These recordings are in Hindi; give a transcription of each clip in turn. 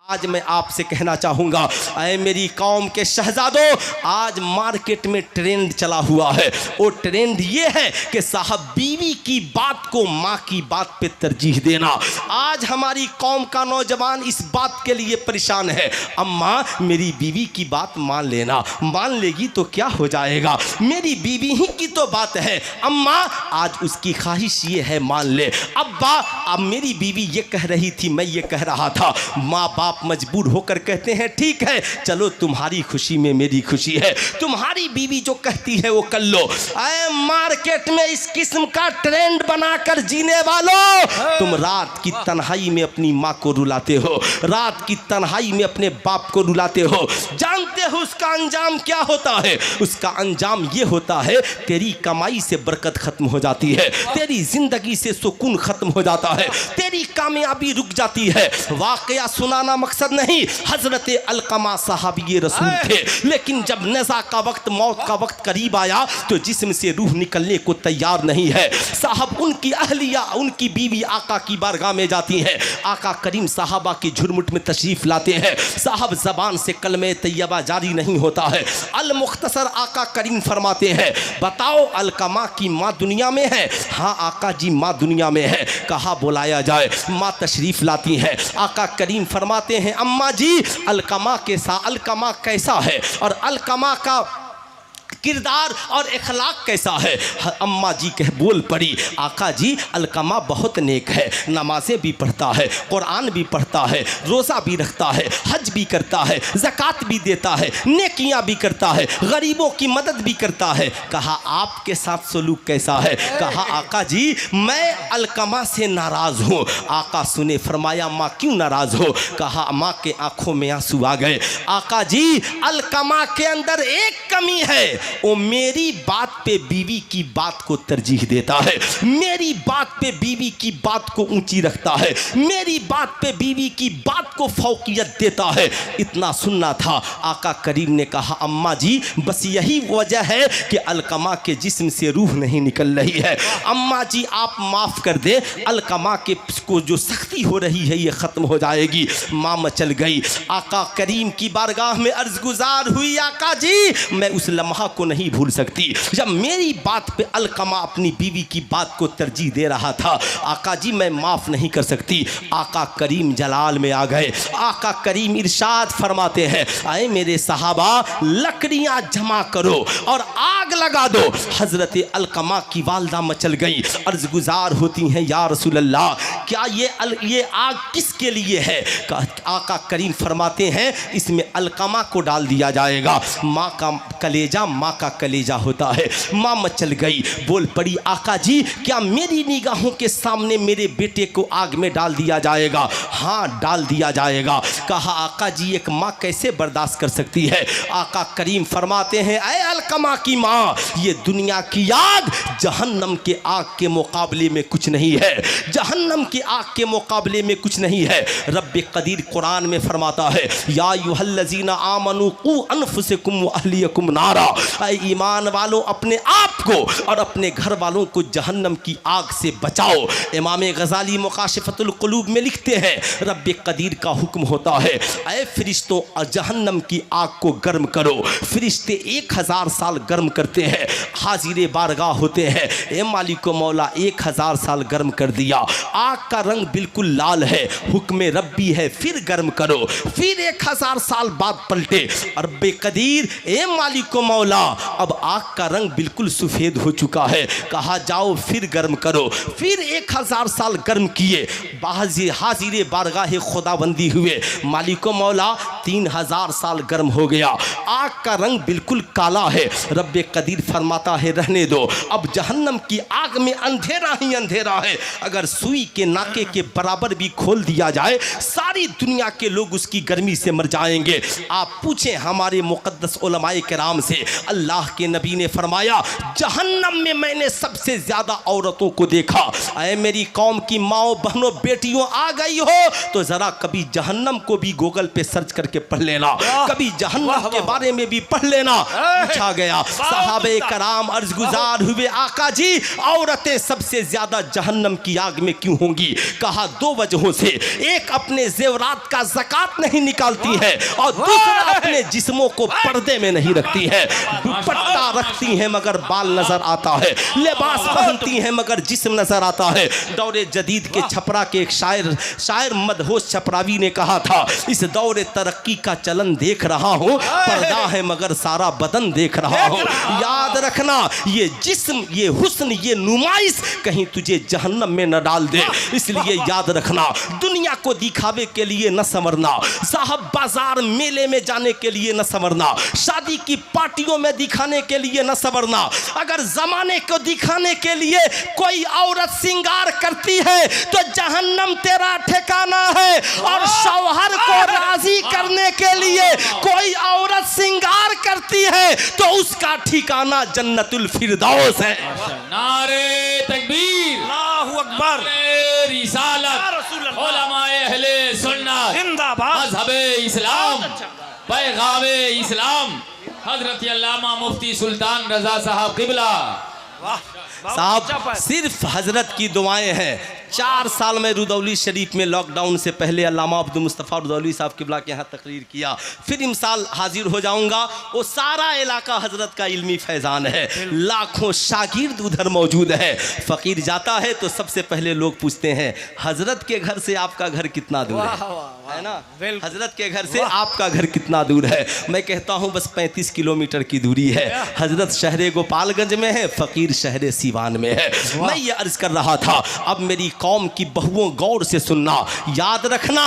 आज मैं आपसे कहना चाहूँगा, ऐ मेरी कौम के शहजादों, आज मार्केट में ट्रेंड चला हुआ है। वो ट्रेंड ये है कि साहब बीवी की बात को माँ की बात पे तरजीह देना। आज हमारी कौम का नौजवान इस बात के लिए परेशान है, अम्मा मेरी बीवी की बात मान लेना, मान लेगी तो क्या हो जाएगा, मेरी बीवी ही की तो बात है अम्मा, आज उसकी ख्वाहिश ये है मान ले। अब्बा अब मेरी बीवी ये कह रही थी, मैं ये कह रहा था। माँ बाप मजबूर होकर कहते हैं ठीक है चलो तुम्हारी खुशी में मेरी खुशी है, तुम्हारी बीवी जो कहती है वो कर लो। ऐ मार्केट में इस किस्म का ट्रेंड बनाकर जीने वालों, तुम रात की तन्हाई में अपनी माँ को रुलाते हो, रात की तन्हाई में अपने बाप को रुलाते हो। जानते हो उसका अंजाम क्या होता है? उसका अंजाम ये होता है तेरी कमाई से बरकत खत्म हो जाती है, तेरी जिंदगी से सुकून खत्म हो जाता है, तेरी कामयाबी रुक जाती है। वाकया सुनाना मकसद नहीं, हजरत अलकमा साहबी रसूल थे, लेकिन जब नज़ा का वक्त, मौत का वक्त करीब आया तो जिस्म से रूह निकलने को तैयार नहीं है। साहब उनकी अहलिया, उनकी बीवी आका की बारगाह में जाती हैं, आका करीम साहबा के झुरमुट में तशरीफ़ लाते हैं। साहब ज़बान से कलमे तैयबा जारी नहीं होता है। अल मुख्तसर आका करीम फरमाते हैं बताओ अलकमा की माँ दुनिया में है? हाँ आका जी माँ दुनिया में है। कहा बुलाया जाए, माँ तशरीफ़ लाती हैं। आका करीम फरमाते हैं अम्मा जी अलकमा के साथ अलकमा कैसा है और अलकमा का किरदार और इखलाक कैसा है? अम्मा जी कह बोल पड़ी आका जी अलकमा बहुत नेक है, नमाज़ें भी पढ़ता है, कुरान भी पढ़ता है, रोज़ा भी रखता है, हज भी करता है, ज़कात भी देता है, नेकियां भी करता है, गरीबों की मदद भी करता है। कहा आपके साथ सलूक कैसा है? कहा आका जी मैं अलकमा से नाराज़ हूँ। आका सुने फरमाया माँ क्यों नाराज़ हो? कहा माँ के आँखों में आंसू आ गए। आका जी अलकमा के अंदर एक कमी है, वो मेरी बात पे बीवी की बात को तरजीह देता है, मेरी बात पे बीवी की बात को ऊंची रखता है, मेरी बात पे बीवी की बात को फौकियत देता है। इतना सुनना था। आका करीम ने कहा अम्मा जी बस यही वजह है कि अलकमा के जिस्म से रूह नहीं निकल रही है। अम्मा जी आप माफ़ कर दे, अलकमा के को जो सख्ती हो रही है ये ख़त्म हो जाएगी। माँ मचल गई, आका करीम की बारगाह में अर्ज़ गुजार हुई आका जी मैं उस लम्हा को नहीं भूल सकती जब मेरी बात पे अलकमा अपनी बीवी की बात को तरजीह दे रहा था। आका जी मैं माफ़ नहीं कर सकती। आका करीम जलाल में आ गए। आका करीम इरशाद फरमाते हैं आए मेरे सहाबा लकड़ियाँ जमा करो और आग लगा दो। हज़रत अलकमा की वालदा मचल गई, अर्ज़ गुजार होती हैं या रसूल अल्लाह क्या ये आग किसके लिए है? आका करीम फरमाते हैं इसमें अलकमा को डाल दिया जाएगा। माँ का कलेजा माँ का कलेजा होता है। माँ मचल गई, बोल पड़ी आका जी क्या मेरी निगाहों के सामने मेरे बेटे को आग में डाल दिया जाएगा? हाँ डाल दिया जाएगा। कहा आका जी एक माँ कैसे बर्दाश्त कर सकती है? आका करीम फरमाते हैं ऐ अलकमा की माँ ये दुनिया की आग जहन्नम के आग के मुकाबले में कुछ नहीं है, जहन्नम के आग के मुकाबले में कुछ नहीं है। रब्बे कदीर कुरान में फरमाता है या अय्युहल्लज़ीना आमनू कू अनफुसकुम व अहलियकुम नारा, ईमान वालों अपने आप को और अपने घर वालों को जहन्नम की आग से बचाओ। इमाम गज़ाली मुकाशिफतुल क़ुलूब में लिखते हैं रब्बे कदीर का हुक्म होता है ऐ फरिश्तों जहन्नम की आग को गर्म करो। फरिश्ते 1000 साल गर्म करते हैं, हाजिर बारगाह होते हैं ए मालिक मौला 1000 साल गर्म कर दिया, आग का रंग बिल्कुल लाल है, हुक्म रब्बी है फिर गर्म करो। फिर 1000 साल बाद पलटे रब्बे कदीर ए मालिक मौला अब आग का रंग बिल्कुल सफ़ेद हो चुका है, कहा जाओ फिर गर्म करो। फिर 1000 साल गर्म किए, हाजिर बारगाह खुदाबंदी हुए, मालिको मौला 3000 साल गर्म हो गया, आग का रंग बिल्कुल काला है। रब्बे कदीर फरमाता है रहने दो, अब जहन्नम की आग में अंधेरा ही अंधेरा है, अगर सुई के नाके के बराबर भी खोल दिया जाए सारी दुनिया के लोग उसकी गर्मी से मर जाएंगे। आप पूछें हमारे मुक़द्दस उलमाए किराम से, अल्लाह के नबी ने फरमाया जहन्नम में मैंने सबसे ज़्यादा औरतों को देखा। ऐ मेरी कौम की माओ बहनों बेटियों आ गई हो तो ज़रा कभी जहन्नम को भी गूगल पे सर्च करके करके पढ़ लेना, कभी जहन्नम के बारे में भी पढ़ लेना। पूछा गया सहाबे कराम अर्ज गुजार हुए, आका जी औरतें सबसे ज्यादा जहन्नम की आग में क्यों होंगी? कहा 2 वजहों से, एक अपने जेवरात का ज़कात नहीं निकालती है और दूसरा अपने जिस्मों को पर्दे में नहीं रखती है। दुपट्टा रखती हैं मगर बाल नजर आता है, लिबास पहनती हैं मगर जिस्म नजर आता है। दौरे जदीद के छपरा के एक शायर मदहोश छपरावी ने कहा था, इस दौरे तरक्की का चलन देख रहा हूँ, पर्दा है मगर सारा बदन देख रहा हूँ। याद रखना ये जिस्म, ये हुस्न, ये नुमाइश कहीं तुझे जहन्नम में न डाल दे, इसलिए याद रखना। दुनिया को दिखावे के लिए न संवरना, साहब बाजार मेले में जाने के लिए न संवरना, शादी की पार्टियों में दिखाने के लिए न संवरना। अगर जमाने को दिखाने के लिए कोई औरत श्रृंगार करती है तो जहन्नम तेरा ठिकाना है, और शौहर को राजी करने के लिए कोई औरत श्रृंगार करती है तो उसका ठिकाना जन्नतुल फिरदौस है। नारे तकबीर, अल्लाहु अकबर, रिसालत, उलमाए अहले सुन्नत जिंदाबाद, मज़हबे इस्लाम, पैगामे इस्लाम, हजरत अल्लामा मुफ्ती सुल्तान रजा साहब किबला। साहब सिर्फ हजरत की दुआएं हैं। 4 साल में रुदौली शरीफ में लॉकडाउन से पहले अल्लामा अब्दुल मुस्तफ़ा रुदौली साहब किबला के यहाँ तकरीर किया, फिर इमसाल हाजिर हो जाऊंगा। वो सारा इलाका हजरत का इल्मी फैज़ान है, लाखों शागिर्द उधर मौजूद है। फ़कीर जाता है तो सबसे पहले लोग पूछते हैं हजरत के घर से आपका घर कितना दूर है ना? हजरत के घर से आपका घर कितना दूर है? मैं कहता हूँ बस 35 किलोमीटर की दूरी है। हजरत शहर गोपालगंज में है, फ़कीर शहर सीवान में है। मैं ये अर्ज़ कर रहा था, अब मेरी कौम की बहुओं गौर से सुनना, याद रखना,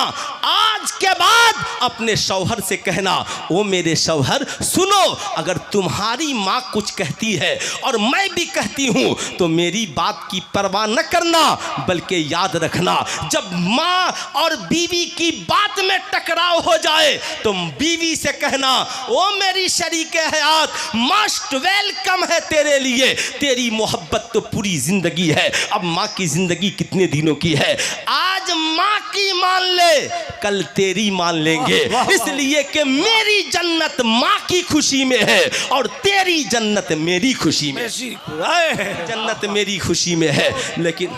आज के बाद अपने शौहर से कहना, ओ मेरे शौहर सुनो, अगर तुम्हारी माँ कुछ कहती है और मैं भी कहती हूँ तो मेरी बात की परवाह न करना, बल्कि याद रखना जब माँ और बीवी की बात में टकराव हो जाए तो बीवी से कहना, ओ मेरी शरीके हयात, मोस्ट वेलकम है तेरे लिए, तेरी मोहब्बत तो पूरी जिंदगी है। अब माँ की जिंदगी कितने दिनों की है? आज माँ की मान ले, कल तेरी मान लेंगे, इसलिए कि मेरी जन्नत माँ की खुशी में है और तेरी जन्नत मेरी खुशी में। जन्नत मेरी खुशी में है। लेकिन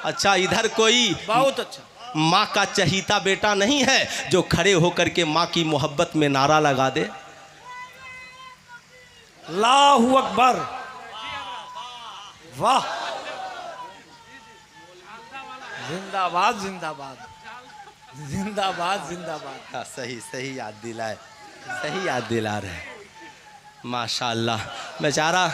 अच्छा इधर कोई बहुत अच्छा माँ का चहीता बेटा नहीं है जो खड़े होकर के माँ की मोहब्बत में नारा लगा दे? अल्लाहु अकबर, वाह, जिंदाबाद जिंदाबाद जिंदाबाद जिंदाबाद। हाँ, सही याद दिलाए, सही याद दिला रहे, माशाअल्लाह। बेचारा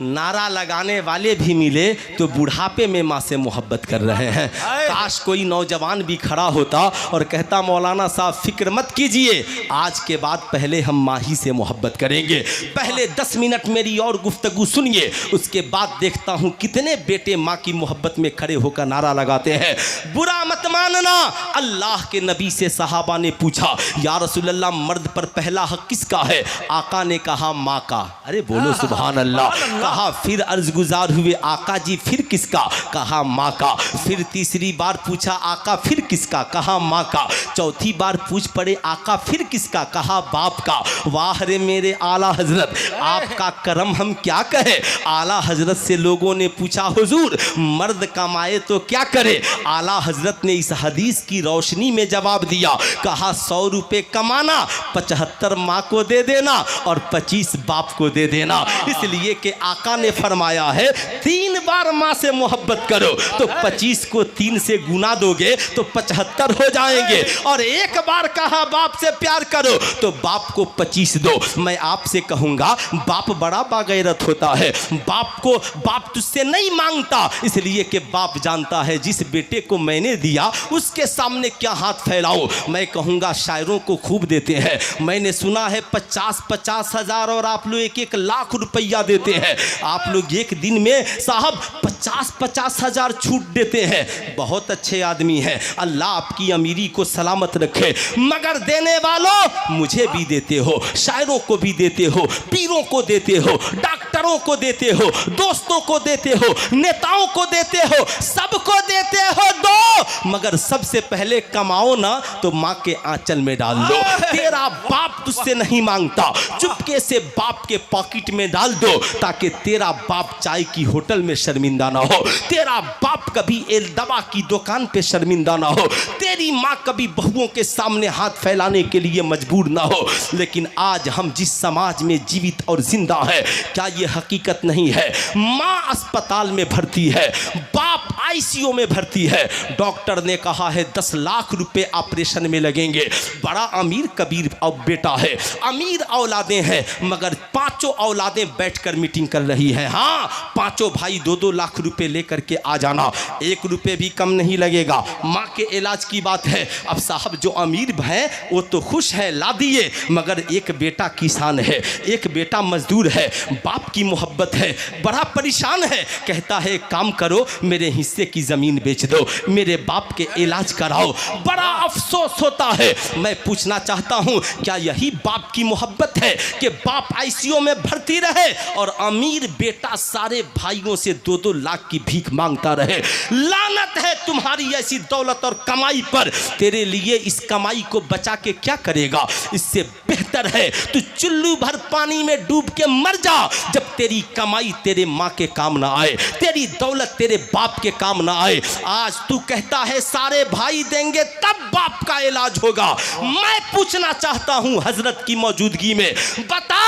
नारा लगाने वाले भी मिले तो बुढ़ापे में माँ से मोहब्बत कर रहे हैं। काश कोई नौजवान भी खड़ा होता और कहता, मौलाना साहब फिक्र मत कीजिए, आज के बाद पहले हम माँ ही से मोहब्बत करेंगे, पहले 10 मिनट मेरी और गुफ्तगू सुनिए, उसके बाद देखता हूँ कितने बेटे माँ की मोहब्बत में खड़े होकर नारा लगाते हैं। बुरा मत मानना, अल्लाह के नबी से सहाबा ने पूछा, या रसूलल्लाह मर्द पर पहला हक किसका है? आका ने कहा माँ का। अरे बोलो सुभान अल्लाह। कहा फिर अर्ज गुजार हुए, आका जी फिर किसका? कहा माँ का। फिर तीसरी बार पूछा, आका फिर किसका? कहा माँ का। चौथी बार पूछ पड़े, आका फिर किसका? कहा बाप का। वाह रे मेरे आला हजरत, आपका करम हम क्या कहे। आला हजरत से लोगों ने पूछा, हुजूर मर्द कमाए तो क्या करे? आला हजरत ने इस हदीस की रोशनी में जवाब दिया, कहा 100 रुपये कमाना, 75 माँ को दे देना और 25 बाप को दे देना। इसलिए कि आका ने फरमाया है 3 बार माँ से मोहब्बत करो तो 25 को 3 से गुना दोगे तो 75 हो जाएंगे, और 1 बार कहा बाप से प्यार करो तो बाप को 25 दो। मैं आपसे कहूँगा, बाप बड़ा बागैरत होता है, बाप तुझसे नहीं मांगता, इसलिए कि बाप जानता है जिस बेटे को मैंने दिया उसके सामने क्या हाथ फैलाऊं। मैं कहूँगा शायरों को खूब देते हैं, मैंने सुना है 50-50 हज़ार और आप लोग 1-1 लाख रुपया देते हैं। आप लोग एक दिन में साहब 50-50 हज़ार छूट देते हैं। बहुत अच्छे आदमी हैं, अल्लाह आपकी अमीरी को सलामत रखे, मगर देने वालों मुझे भी देते हो, शायरों को भी देते हो, पीरों को देते हो, डॉक्टरों को देते हो, दोस्तों को देते हो, नेताओं को देते हो, सबको देते हो। दो मगर सबसे पहले कमाओ ना तो माँ के आंचल में डाल दो। तेरा बाप तुझसे नहीं मांगता, चुपके से बाप के पॉकेट में डाल दो ताकि तेरा बाप चाय की होटल में शर्मिंदा ना हो, तेरा बाप कभी एल दवा की दुकान पे शर्मिंदा ना हो, तेरी माँ कभी बहुओं के सामने हाथ फैलाने के लिए मजबूर ना हो। लेकिन आज हम जिस समाज में जीवित और जिंदा है, क्या ये हकीकत नहीं है? माँ अस्पताल में भर्ती है, बाप आईसीयू में भर्ती है, डॉक्टर ने कहा है 10 लाख रुपए ऑपरेशन में लगेंगे। बड़ा अमीर कबीर और बेटा है, अमीर औलादें हैं, मगर पांचों औलादें बैठकर मीटिंग कर रही हैं। हाँ, पांचों भाई 2-2 लाख रुपए लेकर के आ जाना, 1 रुपए भी कम नहीं लगेगा। माँ के इलाज की बात है। अब साहब जो अमीर हैं वो तो खुश है, ला दिए, मगर एक बेटा किसान है, एक बेटा मजदूर है, बाप की मोहब्बत है, बड़ा परेशान है। कहता है काम करो, मेरे हिस्से की जमीन बेच दो, मेरे बाप के इलाज कराओ। बड़ा अफसोस होता है। मैं पूछना चाहता हूं, क्या यही बाप की मोहब्बत है कि बाप आईसीयू में भर्ती रहे और अमीर बेटा सारे भाइयों से 2-2 लाख की भीख मांगता रहे? लानत है तुम्हारी ऐसी दौलत और कमाई पर। तेरे लिए इस कमाई को बचा के क्या करेगा? इससे बेहतर है तू चुल्लू भर पानी में डूब के मर जा, जब तेरी कमाई तेरे माँ के काम ना आए, तेरी दौलत तेरे बाप के काम ना आए। आज तू कहता है सारे भाई देंगे तब बाप का इलाज होगा। मैं पूछना चाहता हूं हजरत की मौजूदगी में, बता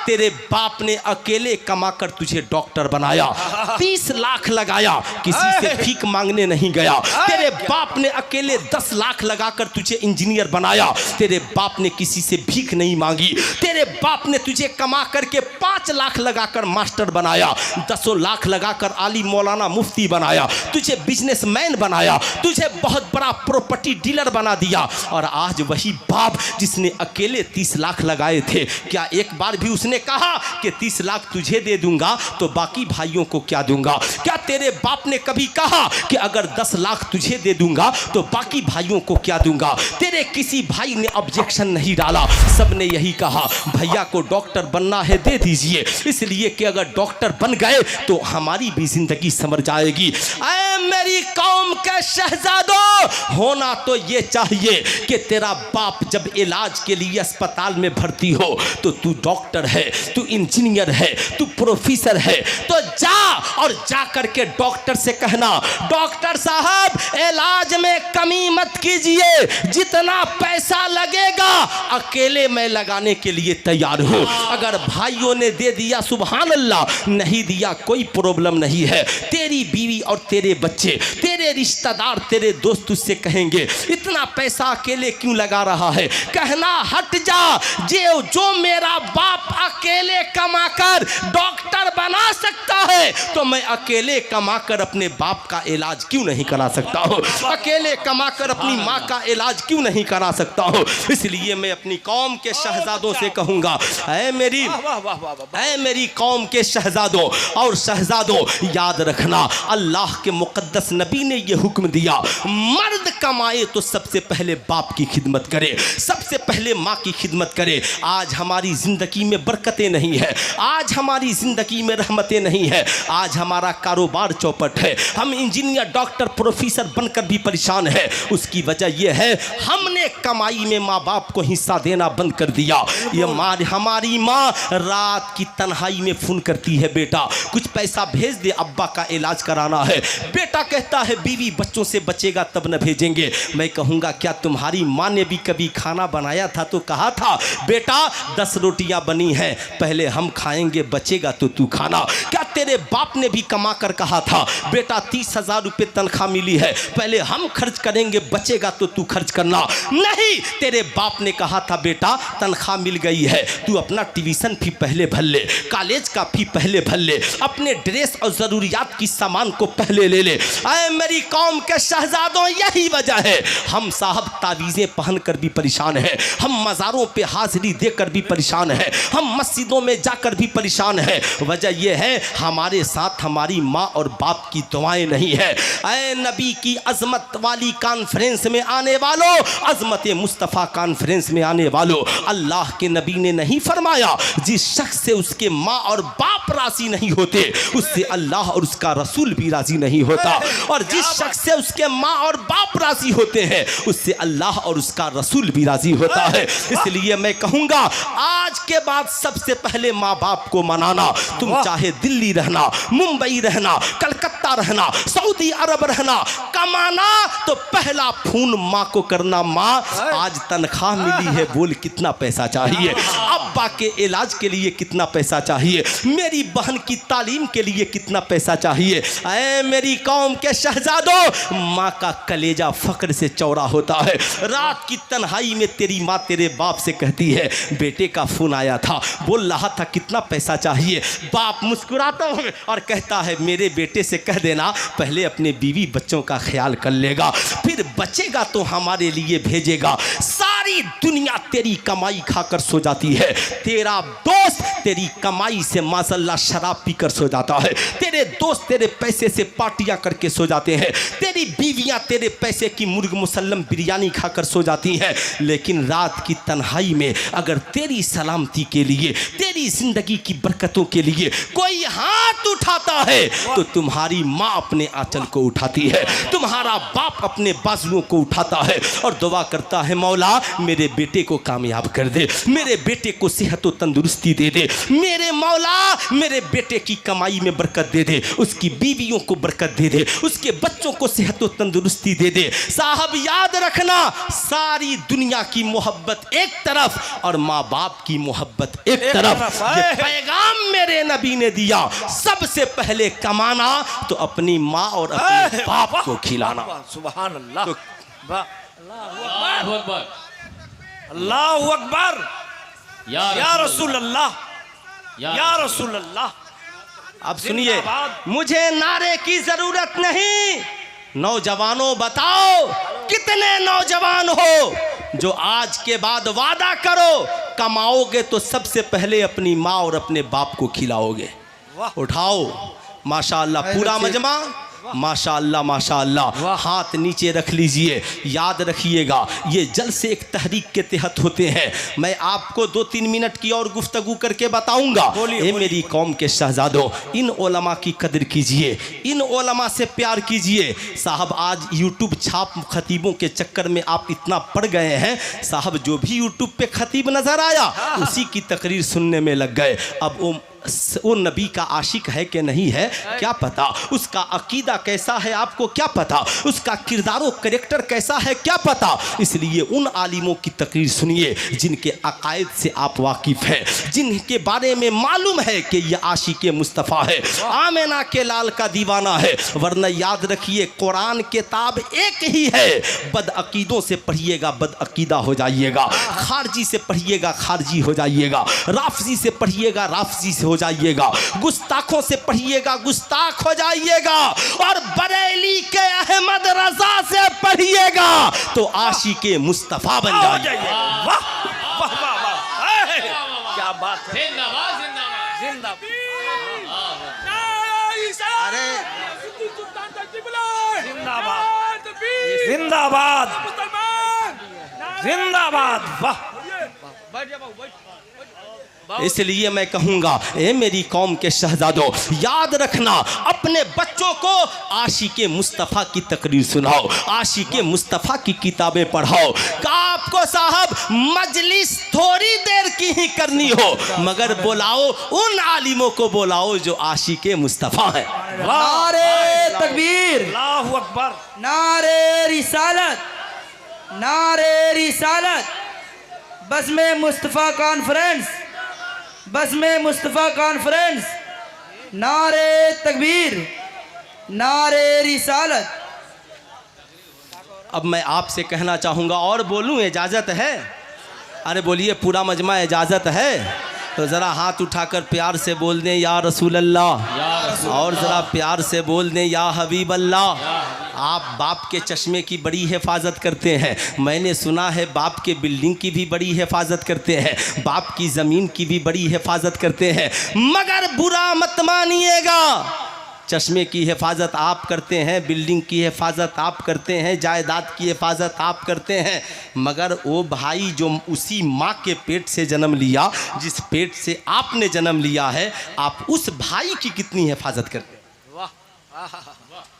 तेरे बाप ने अकेले कमाकर तुझे डॉक्टर बनाया, 30 लाख लगाया, किसी से भीख मांगने नहीं गया। तेरे बाप ने अकेले 10 लाख लगाकर तुझे इंजीनियर बनाया, तेरे बाप ने किसी से भीख नहीं मांगी। तेरे बाप ने तुझे कमा करके 5 लाख लगाकर मास्टर बनाया, 10 लाख लगाकर आली मौलाना मुफ्ती बनाया, तुझे बिजनेसमैन बनाया, तुझे बहुत बड़ा प्रॉपर्टी डीलर बना दिया। और आज वही बाप जिसने अकेले 30 लाख लगाए थे, क्या एक बार भी उसने कहा कि 30 लाख तुझे दे दूंगा तो बाकी भाइयों को क्या दूंगा? क्या तेरे बाप ने कभी कहा कि अगर 10 लाख तुझे दे दूंगा तो बाकी भाइयों को क्या दूंगा? तेरे किसी भाई ने ऑब्जेक्शन नहीं डाला, सबने यही कहा भैया को डॉक्टर बनना है दे दीजिए, इसलिए कि अगर डॉक्टर बन गए तो हमारी भी जिंदगी संवर जाएगी। ऐ मेरी कौम के शहजादों, होना तो ये चाहिए कि तेरा बाप जब इलाज के लिए अस्पताल में भर्ती हो तो तू डॉक्टर है, तू इंजीनियर है, तू प्रोफेसर है, तो जा और जा करके डॉक्टर से कहना डॉक्टर साहब इलाज में कमी मत कीजिए, जितना पैसा लगेगा अकेले मैं लगाने के लिए तैयार हूं। अगर भाइयों ने दे दिया सुभान अल्लाह, नहीं दिया कोई प्रॉब्लम नहीं है। तेरी बीवी और तेरे बच्चे, तेरे रिश्तेदार, तेरे दोस्त तुझसे कहेंगे इतना पैसा अकेले क्यों लगा रहा है? कहना हट जा, जो मेरा बाप अकेले कमाकर डॉक्टर बना सकता है तो मैं अकेले कमाकर अपने बाप का इलाज क्यों नहीं करा सकता हूं? अकेले कमाकर अपनी माँ का इलाज क्यों नहीं करा सकता हूं? इसलिए मैं अपनी कौम के शहजादों से कहूंगा, ऐ मेरी कौम के शहजादों और शहजादों, याद रखना अल्लाह के मुकद्दस नबी ने यह हुक्म दिया, मर्द कमाए तो सबसे पहले बाप की खिदमत करे, सबसे पहले माँ की खिदमत करे। आज हमारी जिंदगी में बरकतें नहीं है, आज हमारी जिंदगी में रहमतें नहीं है, आज हमारा कारोबार चौपट है, हम इंजीनियर डॉक्टर प्रोफेसर बनकर भी परेशान है। उसकी वजह यह है हमने कमाई में माँ बाप को हिस्सा देना बंद कर दिया। ये हमारी माँ रात की तन्हाई में फोन करती है, बेटा कुछ पैसा भेज दे, अब्बा का इलाज कराना है। बेटा कहता है बीवी बच्चों से बचेगा तब न भेजेंगे। मैं कहूँगा क्या तुम्हारी माँ ने भी कभी खाना बनाया था तो कहा था बेटा 10 रोटियां बनी हैं, पहले हम खाएंगे, बचेगा तो तू खाना? क्या तेरे बाप ने भी कमा कर कहा था बेटा 30,000 रुपये तनख्वाह मिली है, पहले हम खर्च करेंगे, बचेगा तो तू खर्च करना? नहीं, तेरे बाप ने कहा था बेटा तनख्वाह मिल गई है, तू अपना ट्यूशन फी पहले भर ले, कॉलेज का फी पहले भर ले, अपने ड्रेस और ज़रूरियात की सामान को पहले ले ले। ऐ मेरी कौम के शहजादों, यही वजह है हम साहब तावीज़ें पहन कर भी परेशान हैं, हम मज़ारों पे हाजिरी देकर भी परेशान हैं, हम मस्जिदों में जाकर भी परेशान हैं। वजह यह है हमारे साथ हमारी माँ और बाप की दुआएं नहीं है। ऐ नबी की अजमत वाली कॉन्फ्रेंस में आने वालों, अजमत मुस्तफ़ा कॉन्फ्रेंस में आने वालों, अल्लाह के नबी ने नहीं फरमाया जिस शख्स से उसके माँ और बाप राजी नहीं होते उससे अल्लाह और उसका रसूल भी राजी नहीं होता, और जिस शख्स से उसके माँ और बाप राजी होते हैं उससे अल्लाह और उसका रसूल भी राजी होता है। इसलिए मैं कहूँगा आज के बाद सबसे पहले माँ बाप को मनाना। तुम चाहे दिल्ली रहना, मुंबई रहना, कलकत्ता रहना, सऊदी अरब रहना, कमाना तो पहला फोन माँ को करना। माँ आज तनख्वाह मिली है, बोल कितना पैसा चाहिए, अब्बा के इलाज के लिए कितना पैसा चाहिए, मेरी बहन की तालीम के लिए कितना पैसा चाहिए। ऐ मेरी कौम के शहजादों, माँ का कलेजा फक्र से चौड़ा होता है। रात की तन्हाई में तेरी माँ तेरे बाप से कहती है बेटे का फोन आया था, बोल रहा था कितना पैसा चाहिए। बाप मुस्कुराता है और कहता है मेरे बेटे से कह देना पहले अपने बीवी बच्चों का ख्याल कर लेगा, फिर बचेगा तो हमारे लिए भेजेगा। सारी दुनिया तेरी कमाई खाकर सो जाती है, तेरा दोस्त तेरी कमाई से माशाल्लाह शराब पीकर सो जाता है, तेरे दोस्त तेरे पैसे से पार्टियां करके सो जाते हैं, तेरी बीवियां तेरे पैसे की मुर्ग मुसल्लम बिरयानी खाकर सो जाती हैं। लेकिन रात की तन्हाई में अगर तेरी सलामती के लिए, तेरी जिंदगी की बरकतों के लिए कोई हाथ उठाता है तो तुम्हारी माँ अपने आंचल को उठाती है, तुम्हारा बाप अपने बाजुओं को उठाता है और दुआ करता है मौला मेरे बेटे को कामयाब कर दे, मेरे बेटे को सेहत और तंदुरुस्ती दे दे, मेरे मौला मेरे बेटे की कमाई में बरकत दे दे, उसकी बीवियों को बरकत दे दे, उसके बच्चों को सेहत और तंदुरुस्ती दे दे। साहब याद रखना, सारी दुनिया की मोहब्बत एक तरफ और माँ बाप की मोहब्बत एक तरफ। ये पैगाम मेरे नबी ने दिया, सबसे पहले कमाना तो अपनी माँ और अपने बाप को खिलाना। सुभान अल्लाह, अल्लाहु अकबर, अल्लाहु अकबर, या रसूल अल्लाह, या रसूल अल्लाह। अब सुनिए, मुझे नारे की जरूरत नहीं। नौजवानों बताओ कितने नौजवान हो जो आज के बाद वादा करो कमाओगे तो सबसे पहले अपनी माँ और अपने बाप को खिलाओगे। उठाओ माशाअल्लाह पूरा मजमा, माशाअल्लाह माशाअल्लाह। हाथ नीचे रख लीजिए। याद रखिएगा ये जलसे एक तहरीक के तहत होते हैं। मैं आपको 2-3 मिनट की और गुफ्तगू करके बताऊंगा। ये मेरी कौम के शहजादों, इन ओलमा की कदर कीजिए, इन ओलमा से प्यार कीजिए। साहब आज यूट्यूब छाप खतीबों के चक्कर में आप इतना पड़ गए हैं, साहब जो भी यूट्यूब पे खतीब नजर आया उसी की तकरीर सुनने में लग गए। अब वो नबी का आशिक है कि नहीं है क्या पता, उसका अकीदा कैसा है आपको क्या पता, उसका किरदार करेक्टर कैसा है क्या पता। इसलिए उन आलिमों की तकरीर सुनिए जिनके अकायद से आप वाकिफ़ हैं, जिनके बारे में मालूम है कि यह आशिक मुस्तफ़ा है, आमिना के लाल का दीवाना है। वरना याद रखिए कुरान किताब एक ही है। बदअकीदों से पढ़िएगा बदअकीदा हो जाइएगा, खारजी से पढ़िएगा खारजी हो जाइएगा, राफजी से पढ़िएगा राफजी से हो जाइएगा, गुस्ताखों से पढ़िएगा गुस्ताख हो जाइएगा, और बरेली के अहमद रजा से पढ़िएगा तो आशिके मुस्तफा बन जाइएगा। वाह वाह वाह वाह, क्या बात है। जिंदाबाद जिंदाबाद जिंदाबाद। अरे जिंदाबाद जिंदाबाद जिंदाबाद। वाह, इसलिए मैं कहूँगा ए मेरी कौम के शहजादों, याद रखना अपने बच्चों को आशिके मुस्तफ़ा की तकरीर सुनाओ, आशिके मुस्तफ़ा की किताबें पढ़ाओ। आपको साहब मजलिस थोड़ी देर की ही करनी हो, मगर बुलाओ उन आलिमों को बुलाओ जो आशिके मुस्तफ़ा हैं। नारे तकबीर, अल्लाहु अकबर, नारे रिसालत, नारे रिसालत। बस में मुस्तफ़ा कॉन्फ्रेंस, बस में मुस्तफ़ा कॉन्फ्रेंस। नारे तकबीर, नारे रिसालत। अब मैं आपसे कहना चाहूँगा और बोलूँ, इजाज़त है? अरे बोलिए पूरा मजमा इजाज़त है? तो ज़रा हाथ उठाकर प्यार से बोल दें या रसूल अल्लाह, और ज़रा प्यार से बोल दें या हबीब अल्लाह। आप बाप के चश्मे की बड़ी हिफाजत करते हैं, मैंने सुना है बाप के बिल्डिंग की भी बड़ी हिफाजत करते हैं, बाप की ज़मीन की भी बड़ी हिफाजत करते हैं, मगर बुरा मत मानिएगा। चश्मे की हिफाजत आप करते हैं, बिल्डिंग की हिफाजत आप करते हैं, जायदाद की हिफाजत आप करते हैं, मगर वो भाई जो उसी माँ के पेट से जन्म लिया, जिस पेट से आपने जन्म लिया है, आप उस भाई की कितनी हिफाजत करते हैं? वाह,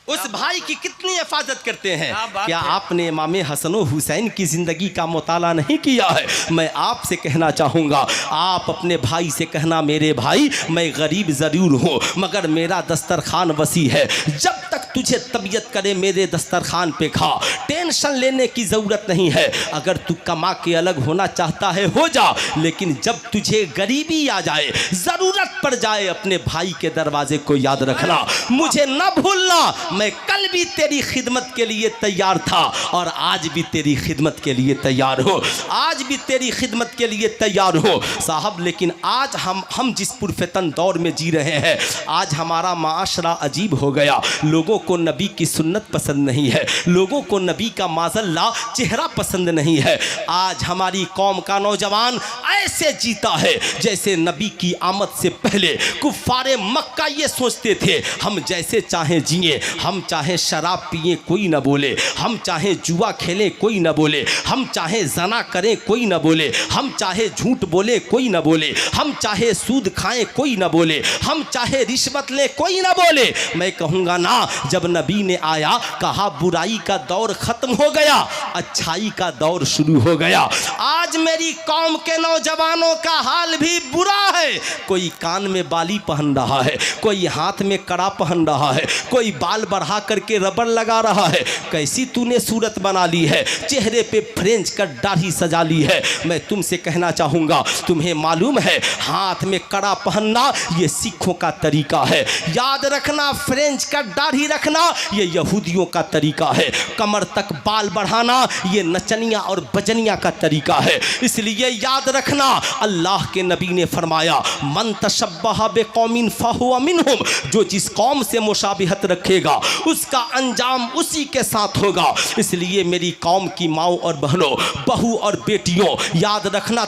उस भाई की कितनी हिफाजत करते हैं। क्या बात क्या है। आपने इमाम हसन और हुसैन की ज़िंदगी का मुताला नहीं किया है? मैं आपसे कहना चाहूँगा, आप अपने भाई से कहना, मेरे भाई मैं गरीब ज़रूर हूँ मगर मेरा दस्तरखान वसी है, जब तक तुझे तबीयत करे मेरे दस्तरखान पे खा, टेंशन लेने की ज़रूरत नहीं है। अगर तू कमा के अलग होना चाहता है हो जा, लेकिन जब तुझे गरीबी आ जाए, ज़रूरत पड़ जाए, अपने भाई के दरवाजे को याद रखना, मुझे न भूलना। मैं कल भी तेरी खिदमत के लिए तैयार था और आज भी तेरी खिदमत के लिए तैयार हो, आज भी तेरी खिदमत के लिए तैयार हो साहब। लेकिन आज हम जिस पुरफतन दौर में जी रहे हैं, आज हमारा माशरा अजीब हो गया। लोगों को नबी की सुन्नत पसंद नहीं है, लोगों को नबी का माज़ल्ला चेहरा पसंद नहीं है। आज हमारी कौम का नौजवान ऐसे जीता है जैसे नबी की आमद से पहले कुफ़ारे मक्का ये सोचते थे, हम जैसे चाहें जिए, हम चाहे शराब पिए कोई न बोले, हम चाहे जुआ खेलें कोई न बोले, हम चाहे जना करें कोई न बोले, हम चाहे झूठ बोले कोई न बोले, हम चाहे सूद खाएं कोई न बोले, हम चाहे रिश्वत लें कोई न बोले। मैं कहूँगा ना, जब नबी ने आया कहा बुराई का दौर ख़त्म हो गया, अच्छाई का दौर शुरू हो गया। आज मेरी कौम के नौजवानों का हाल भी बुरा है। कोई कान में बाली पहन रहा है, कोई हाथ में कड़ा पहन रहा है, कोई बाल बढ़ा करके रबड़ लगा रहा है। कैसी तूने सूरत बना ली है, चेहरे पे फ्रेंच कट दाढ़ी सजा ली है। मैं तुमसे कहना चाहूँगा, तुम्हें मालूम है हाथ में कड़ा पहनना ये सिखों का तरीका है। याद रखना, फ्रेंच कट दाढ़ी रखना ये यहूदियों का तरीका है। कमर तक बाल बढ़ाना ये नचनिया और बजनिया का तरीका है। इसलिए याद रखना, अल्लाह के नबी ने फरमाया, मन तशब्बह बिकौमिन फहुवा मिनहुम, जो जिस कौम से मुशाबिहत रखेगा उसका अंजाम उसी के साथ होगा। इसलिए मेरी कौम की माओ और बहनों, बहू और बेटियों, याद रखना,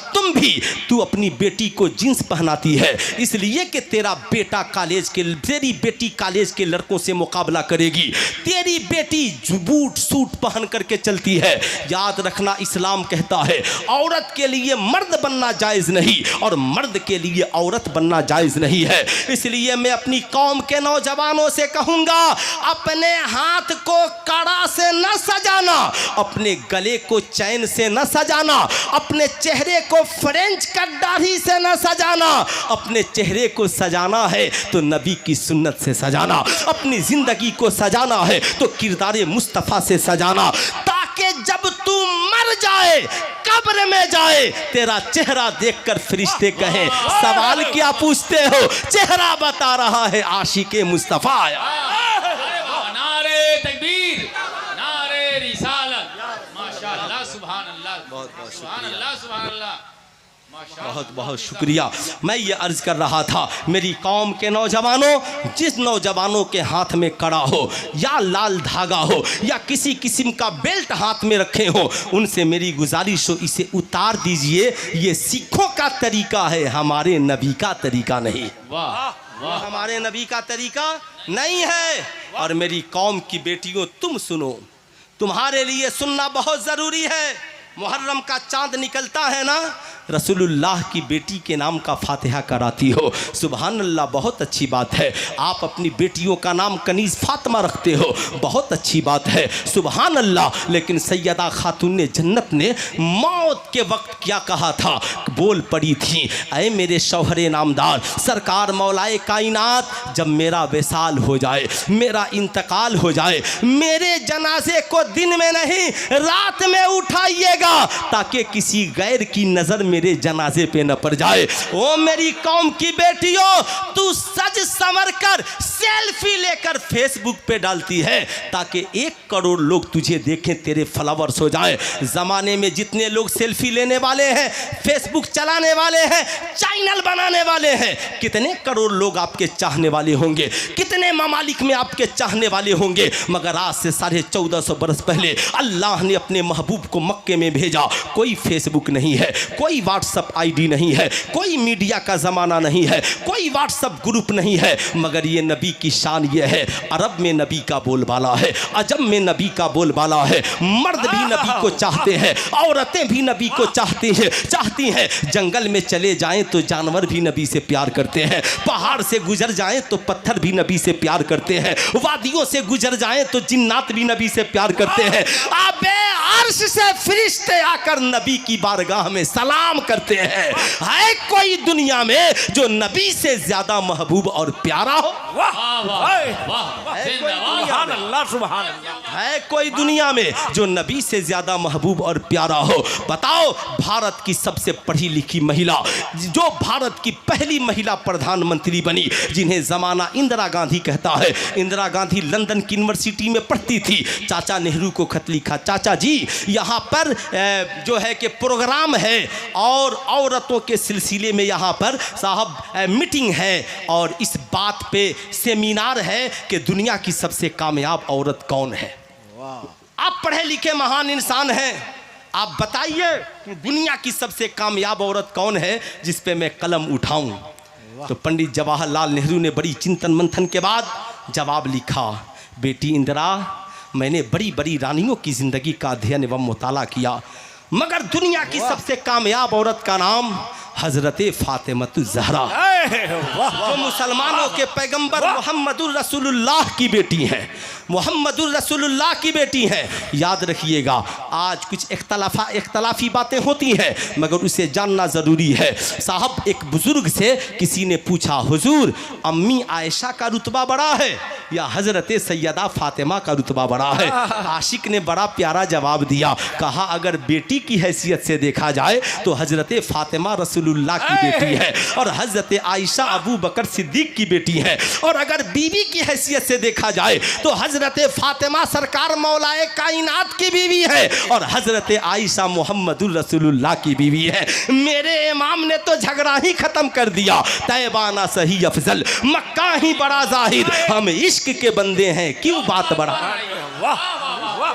तू अपनी बेटी को जींस पहनाती है इसलिए कि तेरी बेटी कॉलेज के लड़कों से मुकाबला करेगी। तेरी बेटी बूट सूट पहन करके चलती है। याद रखना, इस्लाम कहता है औरत के लिए मर्द बनना जायज़ नहीं और मर्द के लिए औरत बनना जायज़ नहीं है। इसलिए मैं अपनी कौम के नौजवानों से कहूँगा, अपने हाथ को कड़ा से न सजाना, अपने गले को चैन से न सजाना, अपने चेहरे को फ्रेंच कट दाढ़ी से न सजाना। अपने चेहरे को सजाना है तो नबी की सुन्नत से सजाना, अपनी ज़िंदगी को सजाना है तो किरदार मुस्तफ़ा से सजाना, ताकि जब तू मर जाए, कब्र में जाए, तेरा चेहरा देखकर फरिश्ते कहें, सवाल क्या पूछते हो, चेहरा बता रहा है आशिक़े मुस्तफ़ा। नारे तकबीर, नारे रिसालत, माशाअल्लाह, सुभान अल्लाह, बहुत सुभान अल्लाह, सुभान अल्लाह, बहुत बहुत शुक्रिया। मैं ये अर्ज़ कर रहा था, मेरी कौम के नौजवानों, जिस नौजवानों के हाथ में कड़ा हो या लाल धागा हो या किसी किस्म का बेल्ट हाथ में रखे हो, उनसे मेरी गुजारिश हो, इसे उतार दीजिए। ये सिखों का तरीका है, हमारे नबी का तरीका नहीं। वाह वाह, हमारे नबी का तरीका नहीं है। और मेरी कौम की बेटियों, तुम सुनो, तुम्हारे लिए सुनना बहुत ज़रूरी है। मुहर्रम का चांद निकलता है ना, रसूलुल्लाह की बेटी के नाम का फातिहा कराती हो, सुभान अल्लाह, बहुत अच्छी बात है। आप अपनी बेटियों का नाम कनीज़ फातिमा रखते हो, बहुत अच्छी बात है, सुभान अल्लाह। लेकिन सैयदा खातून जन्नत ने मौत के वक्त क्या कहा था, बोल पड़ी थी, ऐ मेरे शौहरे नामदार सरकार मौलाए कायनात, जब मेरा विसाल हो जाए, मेरा इंतकाल हो जाए, मेरे जनाजे को दिन में नहीं रात में उठाइएगा, ताकि किसी गैर की नज़र मेरे जनाजे पे न पड़ जाए। ओ मेरी कौम की बेटियों, तू सज संवर कर सेल्फी लेकर फेसबुक पे डालती है ताकि 1 करोड़ लोग तुझे देखें, तेरे फॉलोअर्स हो जाए। ज़माने में जितने लोग सेल्फी लेने वाले हैं, फेसबुक चलाने वाले हैं, चैनल बनाने वाले हैं, कितने करोड़ लोग आपके चाहने वाले होंगे, कितने ममालिक में आपके चाहने वाले होंगे। मगर आज से 1450 बरस पहले अल्लाह ने अपने महबूब को मक्के में भेजा, कोई फेसबुक नहीं है, कोई व्हाट्सअप आईडी नहीं है, कोई मीडिया का ज़माना नहीं है, कोई व्हाट्सअप ग्रुप नहीं है, मगर ये नबी की शान ये है, अरब में नबी का बोलबाला है, अजम में नबी का बोलबाला है। मर्द भी नबी को चाहते हैं, औरतें भी नबी को चाहती हैं। जंगल में चले जाएं तो जानवर भी नबी से प्यार करते हैं, पहाड़ से गुजर जाएं तो पत्थर भी नबी से प्यार करते हैं, वादियों से गुजर जाएं तो जिन्नात भी नबी से प्यार करते हैं। आबे अर्श से फरिश्ते आकर नबी की बारगाह में सलाम करते हैं। है कोई दुनिया में जो नबी से ज्यादा महबूब और प्यारा हो? सुभान अल्लाह, सुभान अल्लाह। है कोई दुनिया में जो नबी से ज्यादा महबूब और प्यारा हो? बताओ, भारत की सबसे पढ़ी लिखी महिला, जो भारत की पहली महिला प्रधानमंत्री बनी, जिन्हें जमाना इंदिरा गांधी कहता है। इंदिरा गांधी लंदन की यूनिवर्सिटी में पढ़ती थी। चाचा नेहरू को खत लिखा, चाचा जी यहाँ पर जो है कि प्रोग्राम है और औरतों के सिलसिले में यहाँ पर साहब मीटिंग है और इस बात पे सेमिनार है कि दुनिया की सबसे कामयाब औरत कौन है। आप पढ़े लिखे महान इंसान हैं, आप बताइए कि दुनिया की सबसे कामयाब औरत कौन है जिस पे मैं कलम उठाऊं। तो पंडित जवाहरलाल नेहरू ने बड़ी चिंतन मंथन के बाद जवाब लिखा, बेटी इंदिरा, मैंने बड़ी बड़ी रानियों की ज़िंदगी का अध्ययन एवं मुताला किया, मगर दुनिया की सबसे कामयाब औरत का नाम हज़रत फ़ातिमतुज़ ज़हरा, जो मुसलमानों के पैगंबर मोहम्मदुर रसूलुल्लाह की बेटी हैं, मोहम्मदुर रसूलुल्लाह की बेटी हैं। याद रखिएगा, आज कुछ इख्तलाफी बातें होती हैं, मगर उसे जानना ज़रूरी है। साहब, एक बुज़ुर्ग से किसी ने पूछा, हुजूर, अम्मी आयशा का रुतबा बड़ा है या हज़रत सैयदा फ़ातिमा का रुतबा बड़ा है? आशिक ने बड़ा प्यारा जवाब दिया, कहा अगर बेटी की हैसियत से देखा जाए तो हज़रत फ़ातिमा रसूलुल्लाह की बेटी है और हज़रत आयशा अबू बकर सिद्दीक की बेटी है, और अगर बीवी की हैसियत से देखा जाए तो हज़रत फ़ातिमा सरकार मौलाए कायनात की बीवी है और हज़रत आयशा मोहम्मदुर रसूलुल्लाह की बीवी है। मेरे इमाम ने तो झगड़ा ही ख़त्म कर दिया, तैबाना सही अफजल, मक्का ही बड़ा जाहिद, हम इश्क के बंदे हैं क्यों बात बढ़ाई,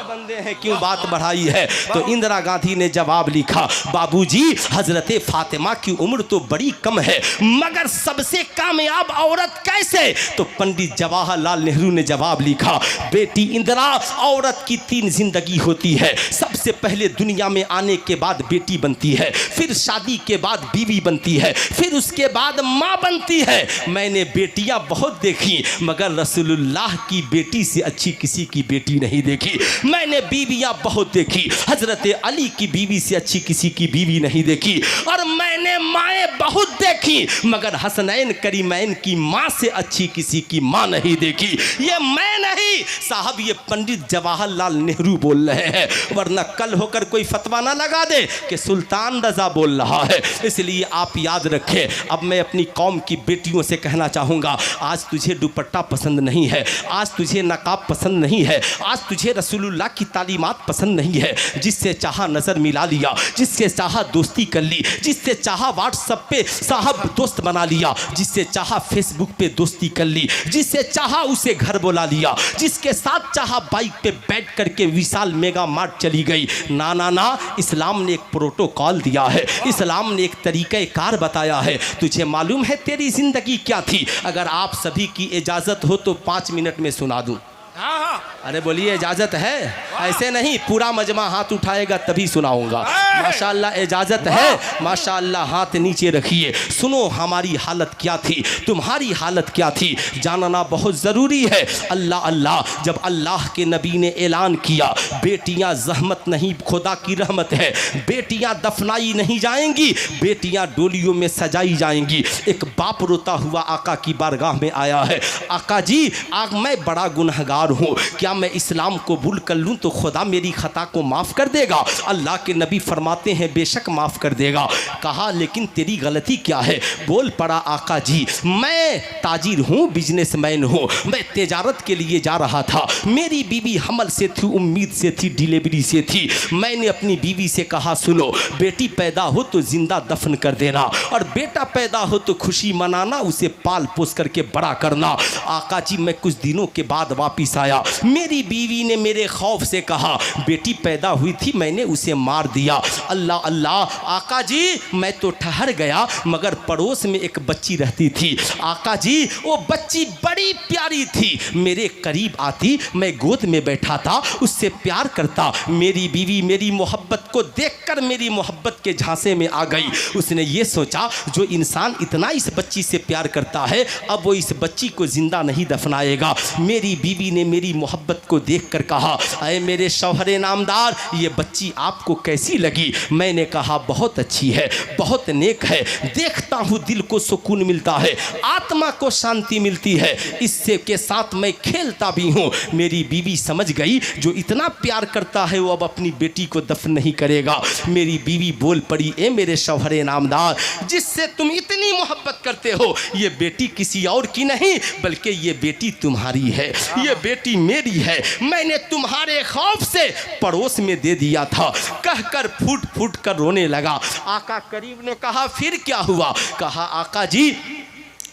बंदे हैं क्यों बात बढ़ाई है। तो इंदिरा गांधी ने जवाब लिखा, बाबूजी, हज़रत फ़ातिमा की उम्र तो बड़ी कम है, मगर सबसे कामयाब औरत कैसे? तो पंडित जवाहरलाल नेहरू ने जवाब लिखा, बेटी इंदिरा, औरत की 3 जिंदगी होती है। सबसे पहले दुनिया में आने के बाद बेटी बनती है, फिर शादी के बाद बीवी बनती है, फिर उसके बाद माँ बनती है। मैंने बेटियां बहुत देखी, मगर रसूलुल्लाह की बेटी से अच्छी किसी की बेटी नहीं देखी। मैंने बीवियां बहुत देखी, हज़रत अली की बीवी से अच्छी किसी की बीवी नहीं देखी, और मैंने माएँ बहुत देखी, मगर हसनैन करीमैन की माँ से अच्छी किसी की माँ नहीं देखी। ये मैं नहीं साहब, ये पंडित जवाहरलाल नेहरू बोल रहे हैं, वरना कल होकर कोई फतवा ना लगा दे कि सुल्तान रजा बोल रहा है। इसलिए आप याद रखें। अब मैं अपनी कौम की बेटियों से कहना चाहूँगा, आज तुझे दुपट्टा पसंद नहीं है, आज तुझे नकाब पसंद नहीं है, आज तुझे रसूलुल्लाह की तालीमात पसंद नहीं है, जिससे चाहा नज़र मिला लिया, जिससे चाहा दोस्ती कर ली, जिससे चाहा व्हाट्सएप पे साहब दोस्त बना लिया, जिससे चाहा फेसबुक पे दोस्ती कर ली, जिससे चाहा उसे घर बुला लिया, जिसके साथ चाहा बाइक पे बैठ करके विशाल मेगा मार्ट चली गई। ना ना ना, इस्लाम ने एक प्रोटोकॉल दिया है, इस्लाम ने एक तरीक़े कार बताया है। तुझे मालूम है तेरी ज़िंदगी क्या थी? अगर आप सभी की इजाज़त हो तो 5 मिनट में सुना दूँ। अरे बोलिए, इजाज़त है? ऐसे नहीं, पूरा मजमा हाथ उठाएगा तभी सुनाऊंगा। माशाअल्लाह इजाज़त है? माशाअल्लाह हाथ नीचे रखिए। सुनो हमारी हालत क्या थी, तुम्हारी हालत क्या थी, जानना बहुत ज़रूरी है। अल्लाह अल्लाह, जब अल्लाह के नबी ने ऐलान किया, बेटियां जहमत नहीं खुदा की रहमत है, बेटियां दफनाई नहीं जाएंगी, बेटियां डोलियों में सजाई जाएंगी। एक बाप रोता हुआ आका की बारगाह में आया है, आका जी मैं बड़ा गुनहगार हूँ, क्या मैं इस्लाम को भूल कर लूँ तो खुदा मेरी खता को माफ़ कर देगा? अल्लाह के नबी फरमाते हैं बेशक माफ़ कर देगा। कहा लेकिन तेरी गलती क्या है? बोल पड़ा, आका जी मैं ताजिर हूँ, बिजनेसमैन हूँ, मैं तिजारत के लिए जा रहा था, मेरी बीवी हमल से थी, उम्मीद से थी, डिलीवरी से थी। मैंने अपनी बीवी से कहा सुनो, बेटी पैदा हो तो जिंदा दफन कर देना, और बेटा पैदा हो तो खुशी मनाना, उसे पाल पोस करके बड़ा करना। आका जी मैं कुछ दिनों के बाद वापिस वापिस आया। मेरी बीवी ने मेरे खौफ से कहा, बेटी पैदा हुई थी, मैंने उसे मार दिया। अल्लाह अल्लाह आका जी, मैं तो ठहर गया, मगर पड़ोस में एक बच्ची रहती थी। आका जी, वो बच्ची बड़ी प्यारी थी, मेरे करीब आती, मैं गोद में बैठा था, उससे प्यार करता। मेरी बीवी मेरी मोहब्बत को देखकर मेरी मोहब्बत के झांसे में आ गई। उसने ये सोचा, जो इंसान इतना इस बच्ची से प्यार करता है, अब वो इस बच्ची को जिंदा नहीं दफनाएगा। मेरी बीवी ने मेरी मोहब्बत को देखकर कहा, अरे मेरे शौहरे नामदार, ये बच्ची आपको कैसी लगी? मैंने कहा, बहुत अच्छी है, बहुत नेक है, देखता हूँ दिल को सुकून मिलता है, आत्मा को शांति मिलती है, इससे के साथ मैं खेलता भी हूँ। मेरी बीवी समझ गई, जो इतना प्यार करता है वो अब अपनी बेटी को दफन नहीं करेगा। मेरी बीवी बोल पड़ी, ए मेरे शौहरे नामदार, जिससे तुम इतनी मोहब्बत करते हो, ये बेटी किसी और की नहीं, बल्कि ये बेटी तुम्हारी है, ये बेटी मेरी है, मैंने तुम्हारे खौफ से पड़ोस में दे दिया था। कहकर फूट फूट कर रोने लगा। आका करीम ने कहा, फिर क्या हुआ? कहा, आका जी,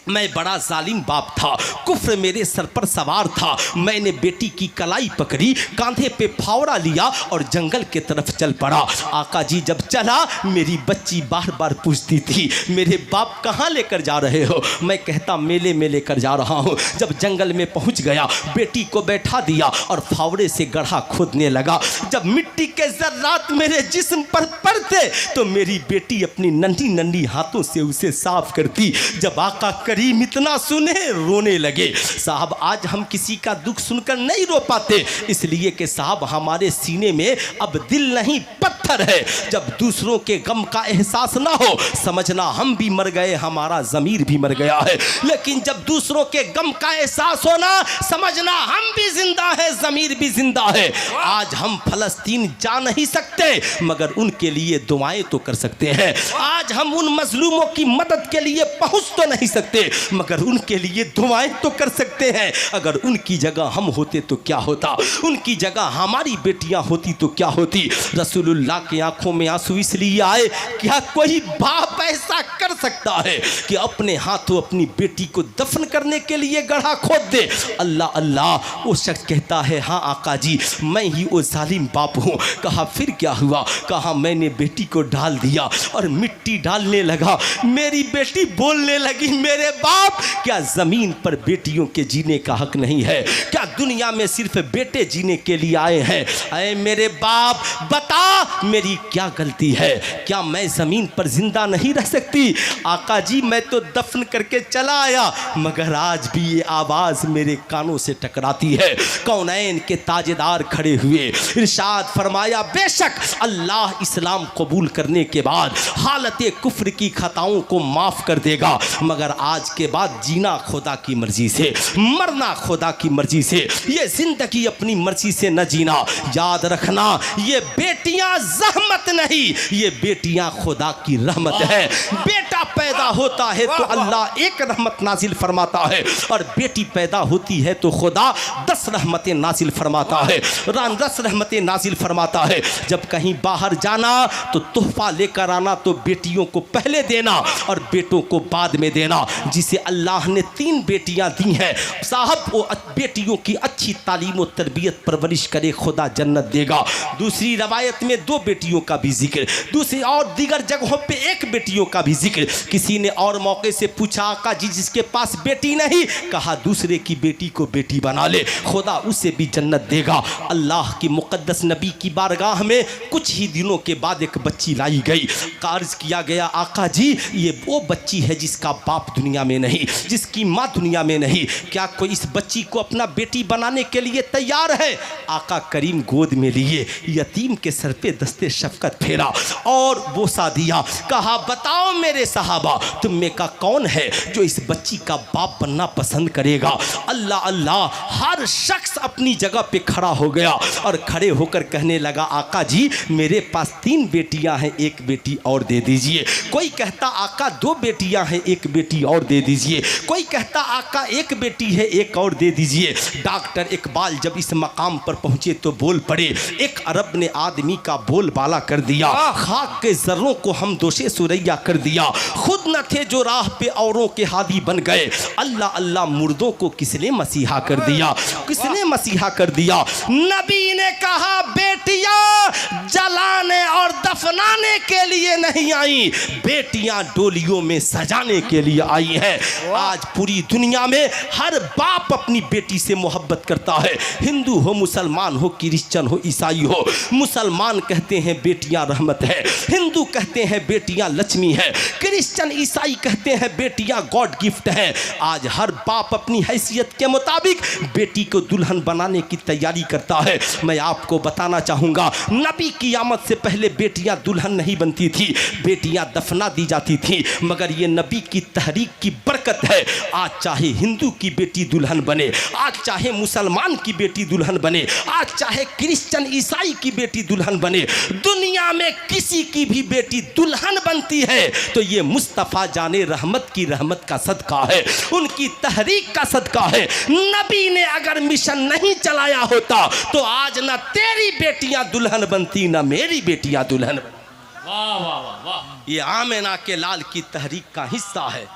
मैं बड़ा जालिम बाप था, कुफ्र मेरे सर पर सवार था, मैंने बेटी की कलाई पकड़ी, कांधे पे फावड़ा लिया और जंगल के तरफ चल पड़ा। आका जी जब चला, मेरी बच्ची बार बार पूछती थी, मेरे बाप कहाँ लेकर जा रहे हो? मैं कहता, मेले में लेकर जा रहा हूँ। जब जंगल में पहुँच गया, बेटी को बैठा दिया और फावड़े से गड्ढा खोदने लगा। जब मिट्टी के जर्रात मेरे जिस्म पर पड़ते, तो मेरी बेटी अपनी नन्ही नन्ही हाथों से उसे साफ करती। जब आका करीम इतना सुने, रोने लगे। साहब, आज हम किसी का दुख सुनकर नहीं रो पाते, इसलिए कि साहब हमारे सीने में अब दिल नहीं पत्थर है। जब दूसरों के गम का एहसास ना हो, समझना हम भी मर गए, हमारा ज़मीर भी मर गया है। लेकिन जब दूसरों के गम का एहसास होना, समझना हम भी जिंदा है, ज़मीर भी जिंदा है। आज हम फलस्तीन जा नहीं सकते, मगर उनके लिए दुआएं तो कर सकते हैं। आज हम उन मजलूमों की मदद के लिए पहुंच तो नहीं सकते, मगर उनके लिए दुआएं तो कर सकते हैं। अगर उनकी जगह हम होते तो क्या होता? उनकी जगह हमारी बेटियां होती तो क्या होती? रसूलुल्लाह की आंखों में आंसू इसलिए आए, क्या कोई बाप ऐसा कर सकता है कि अपने हाथों अपनी बेटी को दफन करने के लिए गड्ढा खोद दे? अल्लाह अल्लाह, वो शख्स कहता है, हाँ आका जी, मैं ही वो जालिम बाप हूँ। कहा, फिर क्या हुआ? कहा, मैंने बेटी को डाल दिया और मिट्टी डालने लगा। मेरी बेटी बोलने लगी, मेरे बाप, क्या जमीन पर बेटियों के जीने का हक नहीं है? क्या दुनिया में सिर्फ बेटे जीने के लिए आए हैं? अरे मेरे बाप, बता मेरी क्या गलती है? क्या मैं जमीन पर जिंदा नहीं रह सकती? आका जी, मैं तो दफन करके चला आया, मगर आज भी ये आवाज मेरे कानों से टकराती है। कौनैन के ताजेदार खड़े हुए, इरशाद फरमाया, बेशक अल्लाह इस्लाम कबूल करने के बाद हालत कुफ्र की खताओं को माफ कर देगा, मगर आज के बाद जीना खुदा की मर्जी से, मरना खुदा की मर्जी से, ये जिंदगी अपनी मर्जी से न जीना। याद रखना, ये बेटियां जहमत नहीं, ये बेटियां खुदा की रहमत है। बेटा पैदा होता है तो अल्लाह एक रहमत नाजिल फरमाता है, और बेटी पैदा होती है तो खुदा 10 रहमतें नाजिल फरमाता है, 10 रहमतें नाजिल फरमाता है। जब कहीं बाहर जाना तो तोहफा लेकर आना, तो बेटियों को पहले देना और बेटों को बाद में देना। जिसे अल्लाह ने 3 बेटियां दी हैं, साहब वो बेटियों की अच्छी तालीम और तरबियत परवरिश करे, खुदा जन्नत देगा। दूसरी रवायत में 2 बेटियों का भी जिक्र, दूसरी और दीगर जगहों पे 1 बेटियों का भी जिक्र। किसी ने और मौके से पूछा, आका जी जिसके पास बेटी नहीं, कहा दूसरे की बेटी को बेटी बना ले, खुदा उसे भी जन्नत देगा। अल्लाह की मुकद्दस नबी की बारगाह में कुछ ही दिनों के बाद एक बच्ची लाई गई। अर्ज किया गया, आका जी ये वो बच्ची है जिसका बाप दुनिया में नहीं, जिसकी माँ दुनिया में नहीं, क्या कोई इस बच्ची को अपना बेटी बनाने के लिए तैयार है? आका करीम गोद में लिए, यतीम के सर पे दस्ते शफकत फेरा और बोसा दिया। कहा, बताओ मेरे सहाबा, तुम में का कौन है जो इस बच्ची का बाप बनना पसंद करेगा? अल्लाह अल्लाह, हर शख्स अपनी जगह पे खड़ा हो गया और खड़े होकर कहने लगा, आका जी मेरे पास 3 बेटियां हैं, 1 बेटी और दे दीजिए। कोई कहता, आका 2 बेटियां हैं, 1 बेटी और दे दीजिए। कोई कहता आका एक बेटी है एक और दे दीजिए। डॉक्टर इकबाल जब इस मकाम पर पहुंचे तो बोल पड़े, एक अरब ने आदमी का बोलबाला कर दिया, खाक के जर्रों को हम दोषे सुरैया कर दिया। खुद न थे जो राह पे औरों के हादी बन गए, अल्लाह अल्लाह मुर्दों को किसने मसीहा कर दिया, किसने मसीहा कर दिया। नबी ने कहा बेटियां जलाने और दफनाने के लिए नहीं आई, बेटियां डोलियों में सजाने के लिए आई हैं। आज पूरी दुनिया में हर बाप अपनी बेटी से मोहब्बत करता है, हिंदू हो, मुसलमान हो, क्रिश्चियन हो, ईसाई हो। मुसलमान कहते हैं बेटियां रहमत है, हिंदू कहते हैं बेटियां लक्ष्मी है, क्रिश्चियन ईसाई कहते हैं बेटियां गॉड गिफ्ट है। आज हर बाप अपनी हैसियत के मुताबिक बेटी को दुल्हन बनाने की तैयारी करता है। मैं आपको बताना चाहूँगा, नबी की आमद से पहले बेटियां दुल्हन नहीं बनती थी, बेटियां दफना दी जाती थी। मगर ये नबी की तहरीक की बरकत है, आज चाहे हिंदू की बेटी दुल्हन बने, आज चाहे मुसलमान की बेटी दुल्हन बने, आज चाहे क्रिश्चियन ईसाई की बेटी दुल्हन बने, दुनिया में किसी की भी बेटी दुल्हन बनती है तो ये मुस्तफ़ा जाने रहमत की रहमत का सदका है, उनकी तहरीक का सदका है। नबी ने अगर मिशन नहीं चलाया होता तो आज ना तेरी बेटियां दुल्हन बनती ना मेरी बेटियां दुल्हन बनती। वाह वाह वाह वाह, ये आमिना के लाल की तहरीक का हिस्सा है,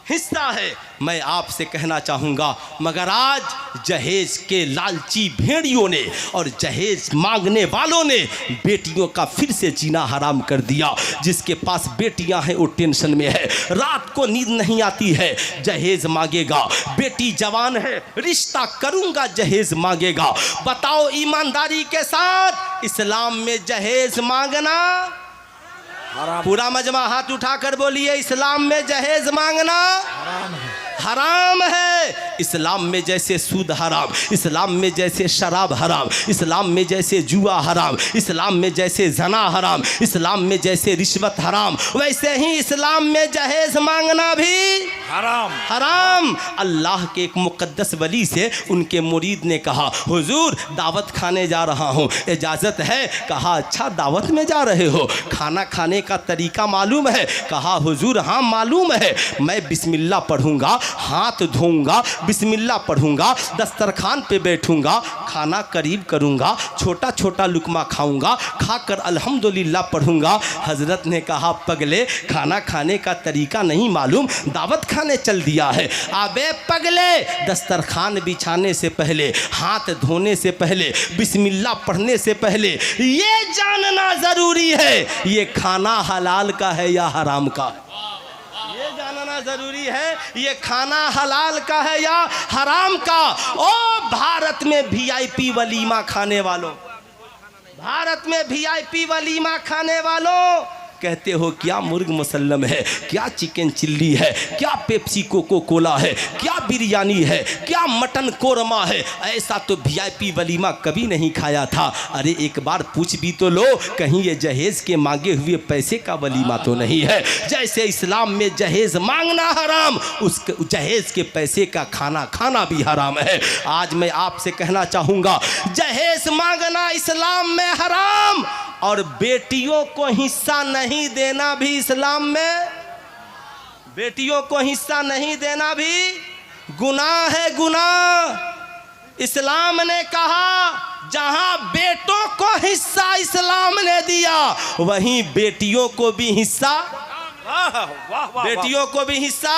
हिस्सा है। मैं आपसे कहना चाहूँगा, मगर आज जहेज के लालची भेड़ियों ने और जहेज मांगने वालों ने बेटियों का फिर से जीना हराम कर दिया। जिसके पास बेटियां हैं वो टेंशन में है, रात को नींद नहीं आती है, जहेज मांगेगा। बेटी जवान है, रिश्ता करूँगा, जहेज मांगेगा। बताओ ईमानदारी के साथ, इस्लाम में जहेज मांगना पूरा मजमा हाथ उठाकर बोलिए, इस्लाम में जहेज मांगना हराम है। इस्लाम में जैसे सूद हराम, इस्लाम में जैसे शराब हराम, इस्लाम में जैसे जुआ हराम, इस्लाम में जैसे जना हराम, इस्लाम में जैसे रिश्वत हराम, वैसे ही इस्लाम में जहेज मांगना भी हराम हराम। अल्लाह के एक मुक़द्दस वली से उनके मुरीद ने कहा, हुजूर दावत खाने जा रहा हूँ, इजाज़त है? कहा अच्छा दावत में जा रहे हो, खाना खाने का तरीका मालूम है? कहा हुजूर हाँ मालूम है। मैं बिस्मिल्लाह पढ़ूंगा, हाथ धोऊंगा, बिस्मिल्लाह पढ़ूंगा, दस्तरखान पे बैठूंगा, खाना करीब करूंगा, छोटा छोटा लुकमा खाऊंगा, खाकर अल्हम्दुलिल्लाह पढ़ूंगा। हजरत ने कहा पगले खाना खाने का तरीका नहीं मालूम, दावत खाने चल दिया है। अबे पगले, दस्तरखान बिछाने से पहले, हाथ धोने से पहले, बिस्मिल्लाह पढ़ने से पहले ये जानना ज़रूरी है ये खाना हलाल का है या हराम का। ये जानना जरूरी है ये खाना हलाल का है या हराम का। ओ भारत में वीआईपी वलीमा खाने वालों, भारत में वीआईपी वलीमा खाने वालों, कहते हो क्या मुर्ग मुसल्लम है, क्या चिकन चिल्ली है, क्या पेप्सी कोको कोला है, क्या बिरयानी है, क्या मटन कोरमा है, ऐसा तो वीआईपी वलीमा कभी नहीं खाया था। अरे एक बार पूछ भी तो लो, कहीं ये जहेज के मांगे हुए पैसे का वलीमा तो नहीं है। जैसे इस्लाम में जहेज मांगना हराम, उस जहेज के पैसे का खाना खाना भी हराम है। आज मैं आपसे कहना चाहूँगा, जहेज मांगना इस्लाम में हराम और बेटियों को हिस्सा नहीं देना भी इस्लाम में, बेटियों को हिस्सा नहीं देना भी गुनाह है, गुनाह। इस्लाम ने कहा जहां बेटों को हिस्सा इस्लाम ने दिया वहीं बेटियों को भी हिस्सा, बेटियों को भी हिस्सा।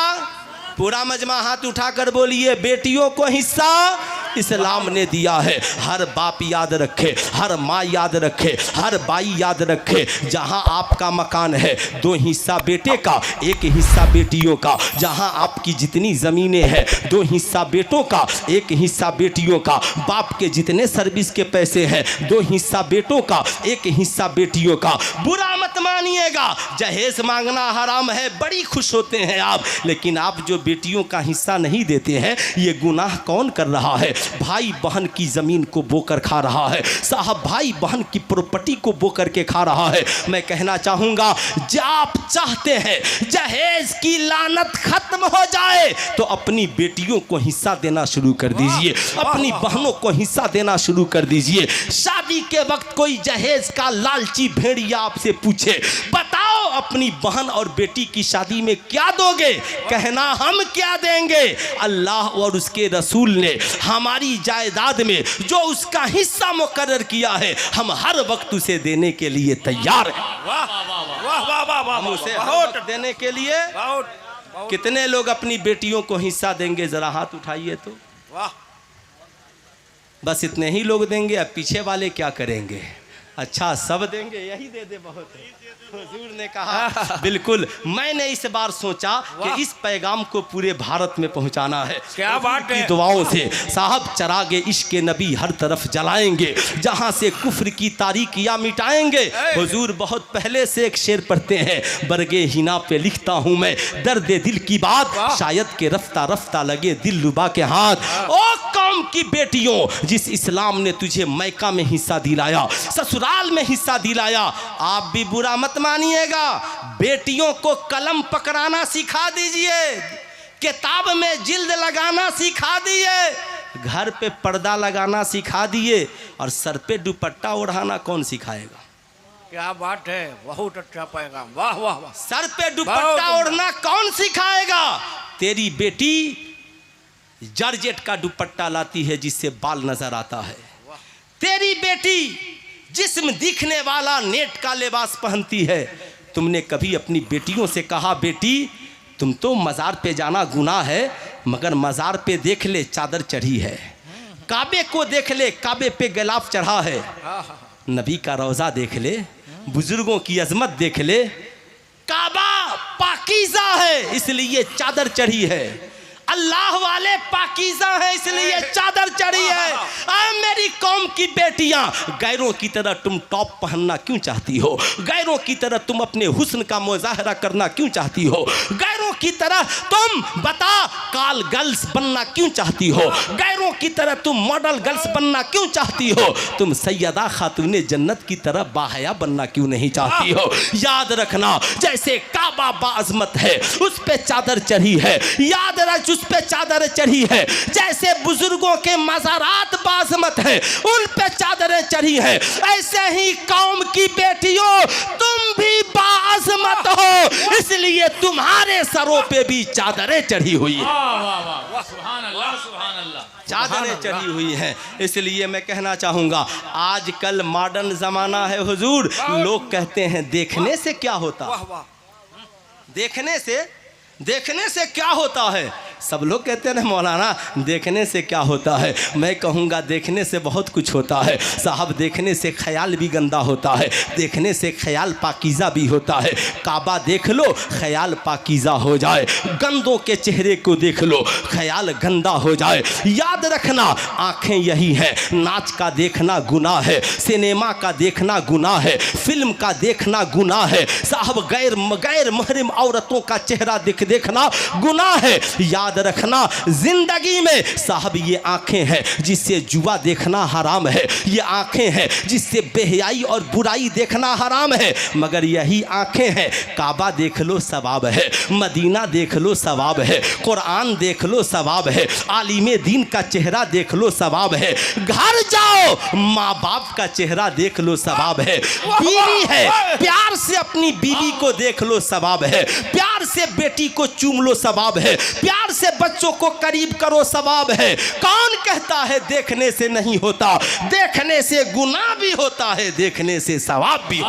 पूरा मजमा हाथ उठाकर बोलिए, बेटियों को हिस्सा इस्लाम ने दिया है। हर बाप याद रखे, हर माँ याद रखे, हर बाई याद रखे, जहाँ आपका मकान है 2 हिस्सा बेटे का, 1 हिस्सा बेटियों का। जहाँ आपकी जितनी ज़मीनें हैं 2 हिस्सा बेटों का, 1 हिस्सा बेटियों का। बाप के जितने सर्विस के पैसे हैं 2 हिस्सा बेटों का, 1 हिस्सा बेटियों का। बुरा मत मानिएगा, जहेज मांगना हराम है, बड़ी खुश होते हैं आप, लेकिन आप जो बेटियों का हिस्सा नहीं देते हैं ये गुनाह कौन कर रहा है? भाई बहन की जमीन को बोकर खा रहा है साहब, भाई बहन की प्रॉपर्टी को बोकर के खा रहा है। मैं कहना चाहूंगा, जब आप चाहते हैं जहेज की लानत खत्म हो जाए तो अपनी बेटियों को हिस्सा देना शुरू कर दीजिए, अपनी बहनों को हिस्सा देना शुरू कर दीजिए। शादी के वक्त कोई जहेज का लालची भेड़िया आपसे पूछे, बताओ अपनी बहन और बेटी की शादी में क्या दोगे? कहना हम क्या देंगे? अल्लाह और उसके रसूल ने हमारी जायदाद में जो उसका हिस्सा मुकर्रर किया है, हम हर वक्त उसे देने के लिए तैयार हैं। वाह वाह वाह वाह वाह हम उसे हर बहुत वक्त देने के लिए। बहुत कितने लोग अपनी बेटियों को हिस्सा देंगे? जरा हाथ उठाइए तो। वाह। बस इतने ही लोग देंगे। अब पीछे वाले क्या करेंगे? अच्छा सब देंगे, यही दे दे बहुत है। हुजूर ने कहा बिल्कुल। मैंने इस बार सोचा कि इस पैगाम को पूरे भारत में पहुंचाना है। क्या बात है। की दुआओं से साहब चरागे इश्क नबी हर तरफ जलाएंगे, जहां से कुफ्र की तारीकियां मिटाएंगे। हुजूर बहुत पहले से एक शेर पढ़ते हैं, बरगे हिना पे लिखता हूं मैं दर्द दिल की बात, शायद के रफ्ता रफ्ता लगे दिल लुबा के हाथ। ओ कौम की बेटियों, जिस इस्लाम ने तुझे मैका में हिस्सा दिलाया, ससुराल में हिस्सा दिलाया, आप भी बुरा मत मानिएगा। बेटियों को कलम पकड़ाना सिखा दीजिए, किताब में जिल्द लगाना सिखा दिए, घर पे पर्दा लगाना सिखा दिए, और सर पे दुपट्टा ओढ़ाना कौन सिखाएगा? क्या बात है, बहुत अच्छा पैगाम। वाह वाह वाह। सर पे दुपट्टा ओढ़ना कौन सिखाएगा? तेरी बेटी जॉर्जेट का दुपट्टा लाती है जिससे बाल नजर आता है। तेरी बेटी जिस्म दिखने वाला नेट का लिबास पहनती है। तुमने कभी अपनी बेटियों से कहा बेटी तुम तो मज़ार पे जाना गुनाह है, मगर मज़ार पे देख ले चादर चढ़ी है, काबे को देख ले काबे पे गिलाफ चढ़ा है, नबी का रोज़ा देख ले, बुजुर्गों की अजमत देख ले, काबा पाकीज़ा है इसलिए चादर चढ़ी है, अल्लाह वाले पाकीज़ा है इसलिए चादर चढ़ी है। मेरी कौम की बेटियां, गैरों की तरह तुम टॉप पहनना क्यों चाहती हो? गैरों की तरह तुम अपने हुस्न का मुजाहरा करना क्यों चाहती हो? गैरों की तरह तुम बता काल गर्ल्स बनना क्यों चाहती हो? गैरों की तरह तुम मॉडल गर्ल्स बनना क्यों चाहती हो? तुम सैयदा खातूने जन्नत की तरह बाहया बनना क्यों नहीं चाहती हो? याद रखना, जैसे काबा बाअज़मत है उस पे चादर चढ़ी है, याद रख उस पे चादर चढ़ी है, जैसे बुजुर्गों के मज़ारात बाज़मत है उन पे चादरें चढ़ी है, ऐसे ही कौम की बेटियों तुम भी बाअज़मत हो इसलिए तुम्हारे सरों पे भी चादरें चढ़ी हुई है। सुभान अल्लाह, सुभान अल्लाह। चादरें चढ़ी हुई हैं। इसलिए मैं कहना चाहूँगा आजकल मॉडर्न ज़माना है हुजूर, लोग कहते हैं देखने से क्या होता, देखने से क्या होता है? सब लोग कहते हैं ना मौलाना देखने से क्या होता है। मैं कहूँगा देखने से बहुत कुछ होता है साहब। देखने से ख्याल भी गंदा होता है, देखने से ख्याल पाकीज़ा भी होता है। काबा देख लो ख्याल पाकीज़ा हो जाए, गंदों के चेहरे को देख लो ख्याल गंदा हो जाए। याद रखना आँखें यही हैं, नाच का देखना गुनाह है, सिनेमा का देखना गुनाह है, फिल्म का देखना गुनाह है साहब, गैर महरम औरतों का चेहरा देखना गुनाह है। याद रखना जिंदगी में साहब ये आंखें हैं जिससे जुआ देखना हराम है, ये आंखें हैं जिससे बेहयाई और बुराई देखना हराम है, मगर यही आंखें हैं काबा देख लो सवाब है, मदीना देख लो सवाब है, कुरान देख लो सवाब है, आलिमे दीन का चेहरा देख लो सवाब है, घर जाओ माँ बाप का चेहरा देख लो सवाब है, बीवी है प्यार से अपनी बीवी को देख लो सवाब है, प्यार से बेटी को चूम लो सवाब है, प्यार से बच्चों को करीब करो सवाब है। कौन कहता है देखने से नहीं होता? देखने से गुनाह भी होता है, देखने से सवाब भी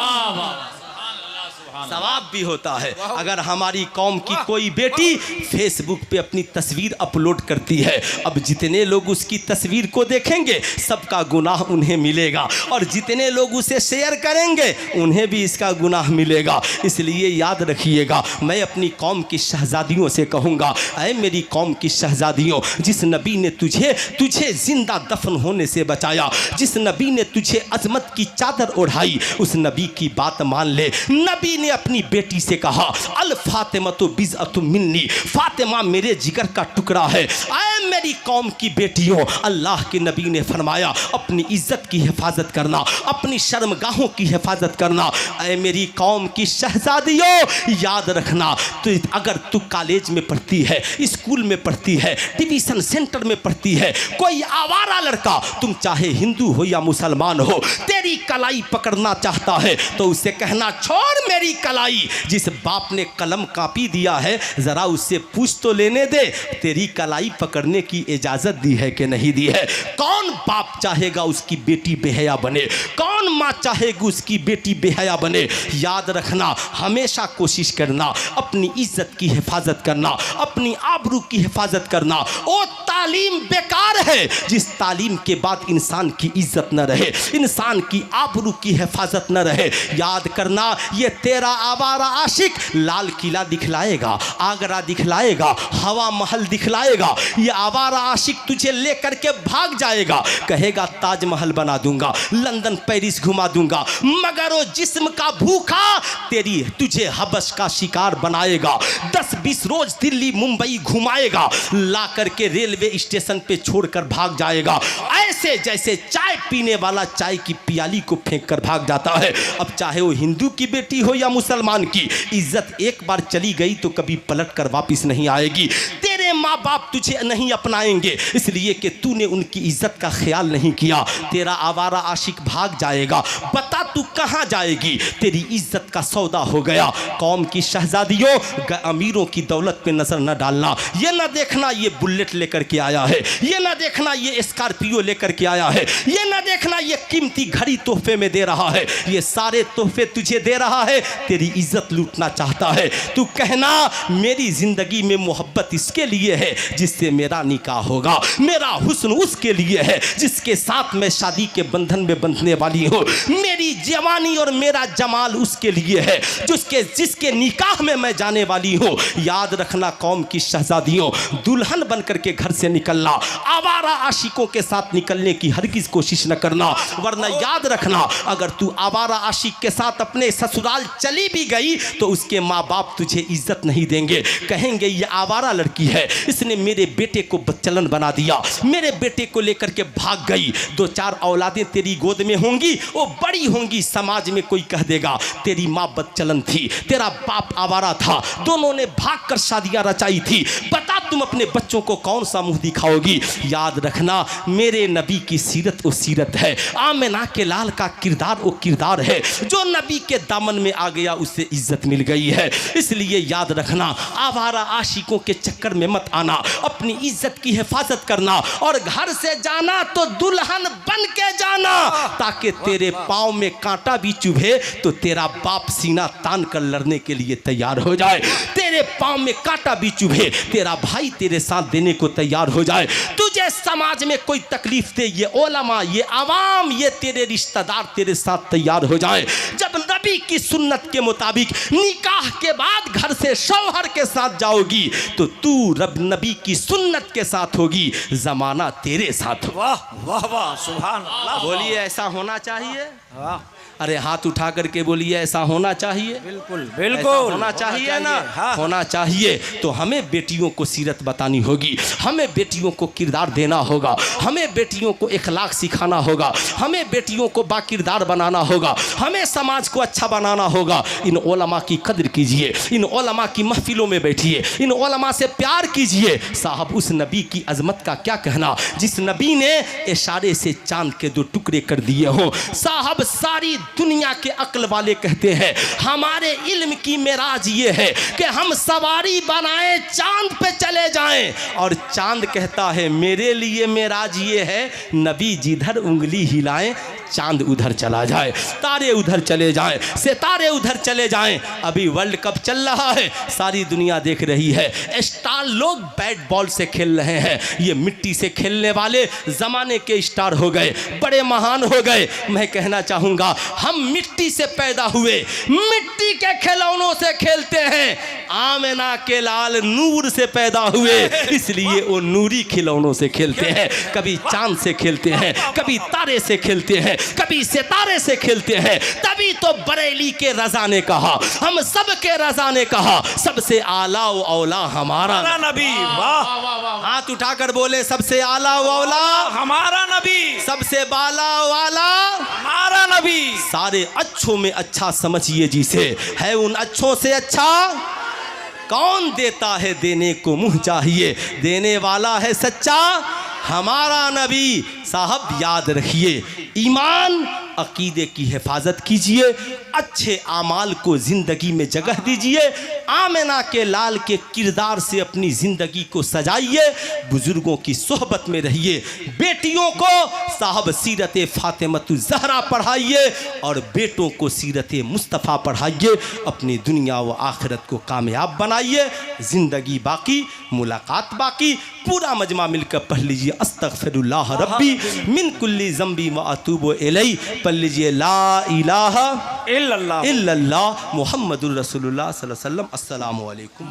सवाब भी होता है। अगर हमारी कौम की कोई बेटी फेसबुक पे अपनी तस्वीर अपलोड करती है, अब जितने लोग उसकी तस्वीर को देखेंगे सबका गुनाह उन्हें मिलेगा, और जितने लोग उसे शेयर करेंगे उन्हें भी इसका गुनाह मिलेगा। इसलिए याद रखिएगा, मैं अपनी कौम की शहजादियों से कहूँगा, ऐ मेरी कौम की शहजादियों, जिस नबी ने तुझे जिंदा दफन होने से बचाया, जिस नबी ने तुझे अजमत की चादर ओढ़ाई, उस नबी की बात मान ले। नबी ने अपनी बेटी से कहा अल फातिमा तो बिज़अतु मिन्नी, फातिमा मेरे जिगर का टुकड़ा है। ऐ मेरी कौम की बेटियों, अल्लाह के नबी ने फरमाया अपनी इज्जत की हिफाजत करना, अपनी शर्मगाहों की हिफाजत करना। ऐ मेरी कौम की शहजादियों, याद रखना, तो अगर तू कॉलेज में पढ़ती है, स्कूल में पढ़ती है, डिवीज़न सेंटर में पढ़ती है, कोई आवारा लड़का, तुम चाहे हिंदू हो या मुसलमान हो, तेरी कलाई पकड़ना चाहता है तो उसे कहना छोड़ मेरी कलाई, जिस बाप ने कलम कापी दिया है जरा उससे पूछ तो लेने दे, तेरी कलाई पकड़ने की इजाजत दी है कि नहीं दी है। कौन बाप चाहेगा उसकी बेटी बेहया बने, कौन माँ चाहेगी उसकी बेटी बेहया बने। याद रखना, हमेशा कोशिश करना अपनी इज्जत की हिफाजत करना, अपनी आबरू की हिफाजत करना। वो तालीम बेकार है जिस तालीम के बाद इंसान की इज्जत न रहे, इंसान की आबरू की हिफाजत न रहे। याद करना, ये तेरा आवारा आशिक लाल किला दिखलाएगा, आगरा दिखलाएगा, हवा महल दिखलाएगा। ये आवारा आशिक तुझे लेकर के भाग जाएगा, कहेगा ताजमहल बना दूंगा, लंदन पेरिस घुमा दूंगा, मगर वो जिस्म का भूखा तुझे हबश का शिकार बनाएगा। 10-20 रोज दिल्ली मुंबई घुमाएगा, ला करके रेलवे स्टेशन पे छोड़कर भाग जाएगा, ऐसे जैसे चाय पीने वाला चाय की प्याली को फेंक कर भाग जाता है। अब चाहे वो हिंदू की बेटी हो या मुसलमान की, इज्जत एक बार चली गई तो कभी पलट कर वापिस नहीं आएगी। तेरे माँ बाप तुझे नहीं अपनाएंगे इसलिए कि तूने उनकी इज्जत का ख्याल नहीं किया। तेरा आवारा आशिक भाग जाएगा, बता तू कहाँ जाएगी, तेरी इज्जत का सौदा हो गया। कौम की शहजादियों, अमीरों की दौलत पे नजर न डालना। ये ना देखना ये बुलेट लेकर के आया है, ये ना देखना ये स्कॉर्पियो लेकर के आया है, ये ना देखना ये कीमती घड़ी तोहफे में दे रहा है। ये सारे तोहफे तुझे दे रहा है, तेरी इज्जत लूटना चाहता है। तू कहना मेरी जिंदगी में मोहब्बत इसके लिए है जिससे मेरा निकाह होगा, मेरा हुस्न उसके लिए है जिसके साथ मैं शादी के बंधन में बंधने वाली हूँ, मेरी जवानी और मेरा जमाल उसके लिए है जिसके निकाह में मैं जाने वाली हूँ। याद रखना कौम की शहजादियों, दुल्हन बनकर के घर से निकलना, आवारा आशिकों के साथ निकलने की हरगिज कोशिश न करना, वरना याद रखना अगर तू आवारा आशिक के साथ अपने ससुराल चली भी गई तो उसके माँ बाप तुझे इज्जत नहीं देंगे, कहेंगे ये आवारा लड़की है, इसने मेरे बेटे को बदचलन बना दिया, मेरे बेटे को लेकर के भाग गई। 2-4 औलादें तेरी गोद में होंगी, वो बड़ी होंगी, समाज में कोई कह देगा तेरी माँ बदचलन थी, तेरा बाप आवारा था, दोनों ने भागकर शादियां रचाई थी, बता तुम अपने बच्चों को कौन सा मुंह दिखाओगी। याद रखना मेरे नबी की सीरत वो सीरत है, आमिना के लाल का किरदार वो किरदार है, जो नबी के दामन में आ गया उसे इज्जत मिल गई है। इसलिए याद रखना आवारा आशिकों के चक्कर में मत आना, अपनी इज्जत की हिफाजत करना, और घर से जाना तो दुल्हन बन के जाना, ताकि तेरे पाँव में कांटा भी चुभे तो तेरा बाप सीना तान कर लड़ने के लिए तैयार हो जाए, तेरे पाँव में कांटा भी चुभे तेरा भाई तेरे साथ देने को तैयार हो जाए। तुझे समाज में कोई तकलीफ दे, ये ओलमा, ये आवाम, ये तेरे रिश्तेदार तेरे साथ तैयार हो जाए। जब नबी की सुन्नत के मुताबिक निकाह के बाद घर से शौहर के साथ जाओगी तो तू रब नबी की सुन्नत के साथ होगी, जमाना तेरे साथ। वाह वाह वाह, सुभान अल्लाह। बोलिए ऐसा होना चाहिए। वाह, अरे हाथ उठा करके बोलिए ऐसा होना चाहिए। बिल्कुल ऐसा बिल्कुल होना चाहिए ना। हाँ। होना चाहिए तो हमें बेटियों को सीरत बतानी होगी, हमें बेटियों को किरदार देना होगा, हमें बेटियों को इखलाक सिखाना होगा, हमें बेटियों को बाकिरदार बनाना होगा, हमें समाज को अच्छा बनाना होगा। इन ओलमा की कदर कीजिए, इन ओलमा की महफिलों में बैठिए, इन ओलमा से प्यार कीजिए। साहब उस नबी की अजमत का क्या कहना जिस नबी ने इशारे से चांद के 2 टुकड़े कर दिए हों। साहब सारी दुनिया के अक्ल वाले कहते हैं हमारे इल्म की मेराज ये है कि हम सवारी बनाए चांद पे चले जाएं, और चांद कहता है मेरे लिए मेराज ये है नबी जिधर उंगली हिलाएं चांद उधर चला जाए, तारे उधर चले जाएं, सितारे उधर चले जाएं। अभी वर्ल्ड कप चल रहा है, सारी दुनिया देख रही है, स्टार लोग बैट बॉल से खेल रहे हैं, ये मिट्टी से खेलने वाले ज़माने के स्टार हो गए, बड़े महान हो गए। मैं कहना चाहूँगा हम मिट्टी से पैदा हुए, मिट्टी के खिलौनों से खेलते हैं, आमिना के लाल नूर से पैदा हुए, इसलिए वो नूरी खिलौनों से खेलते हैं। कभी चांद से खेलते हैं, कभी तारे से खेलते हैं, कभी सितारे से खेलते हैं। तभी तो बरेली के रजा ने कहा, हम सब के रजा ने कहा, सबसे आला व औला हमारा नबी। वाह, हाथ उठाकर बोले सबसे आला व औला हमारा नबी, सबसे बाला वाला हमारा नबी। सारे अच्छों में अच्छा समझिए जिसे, है उन अच्छों से अच्छा कौन देता है, देने को मुंह चाहिए, देने वाला है सच्चा, हमारा नबी। साहब याद रखिए, ईमान अकीदे की हिफाजत कीजिए, अच्छे आमाल को ज़िंदगी में जगह दीजिए, आमिना के लाल के किरदार से अपनी ज़िंदगी को सजाइए, बुज़ुर्गों की सोहबत में रहिए, बेटियों को साहब सीरत फ़ातिमतुज़ ज़हरा पढ़ाइए और बेटों को सीरत मुस्तफ़ा पढ़ाइए, अपनी दुनिया व आखिरत को कामयाब बनाइए। ज़िंदगी बाकी, मुलाकात बाकी। पूरा मजमा मिलकर पढ़ लीजिए अस्तगफिरुल्लाह रब्बी मिन कुल्ली ज़ंबी व अतूबु इलैहि। पढ़ लीजिए ला इलाहा इल्लल्लाह इल्लल्लाह मुहम्मदुर रसूलुल्लाह सल्लल्लाहु अलैहि वसल्लम। अस्सलामु अलैकुम।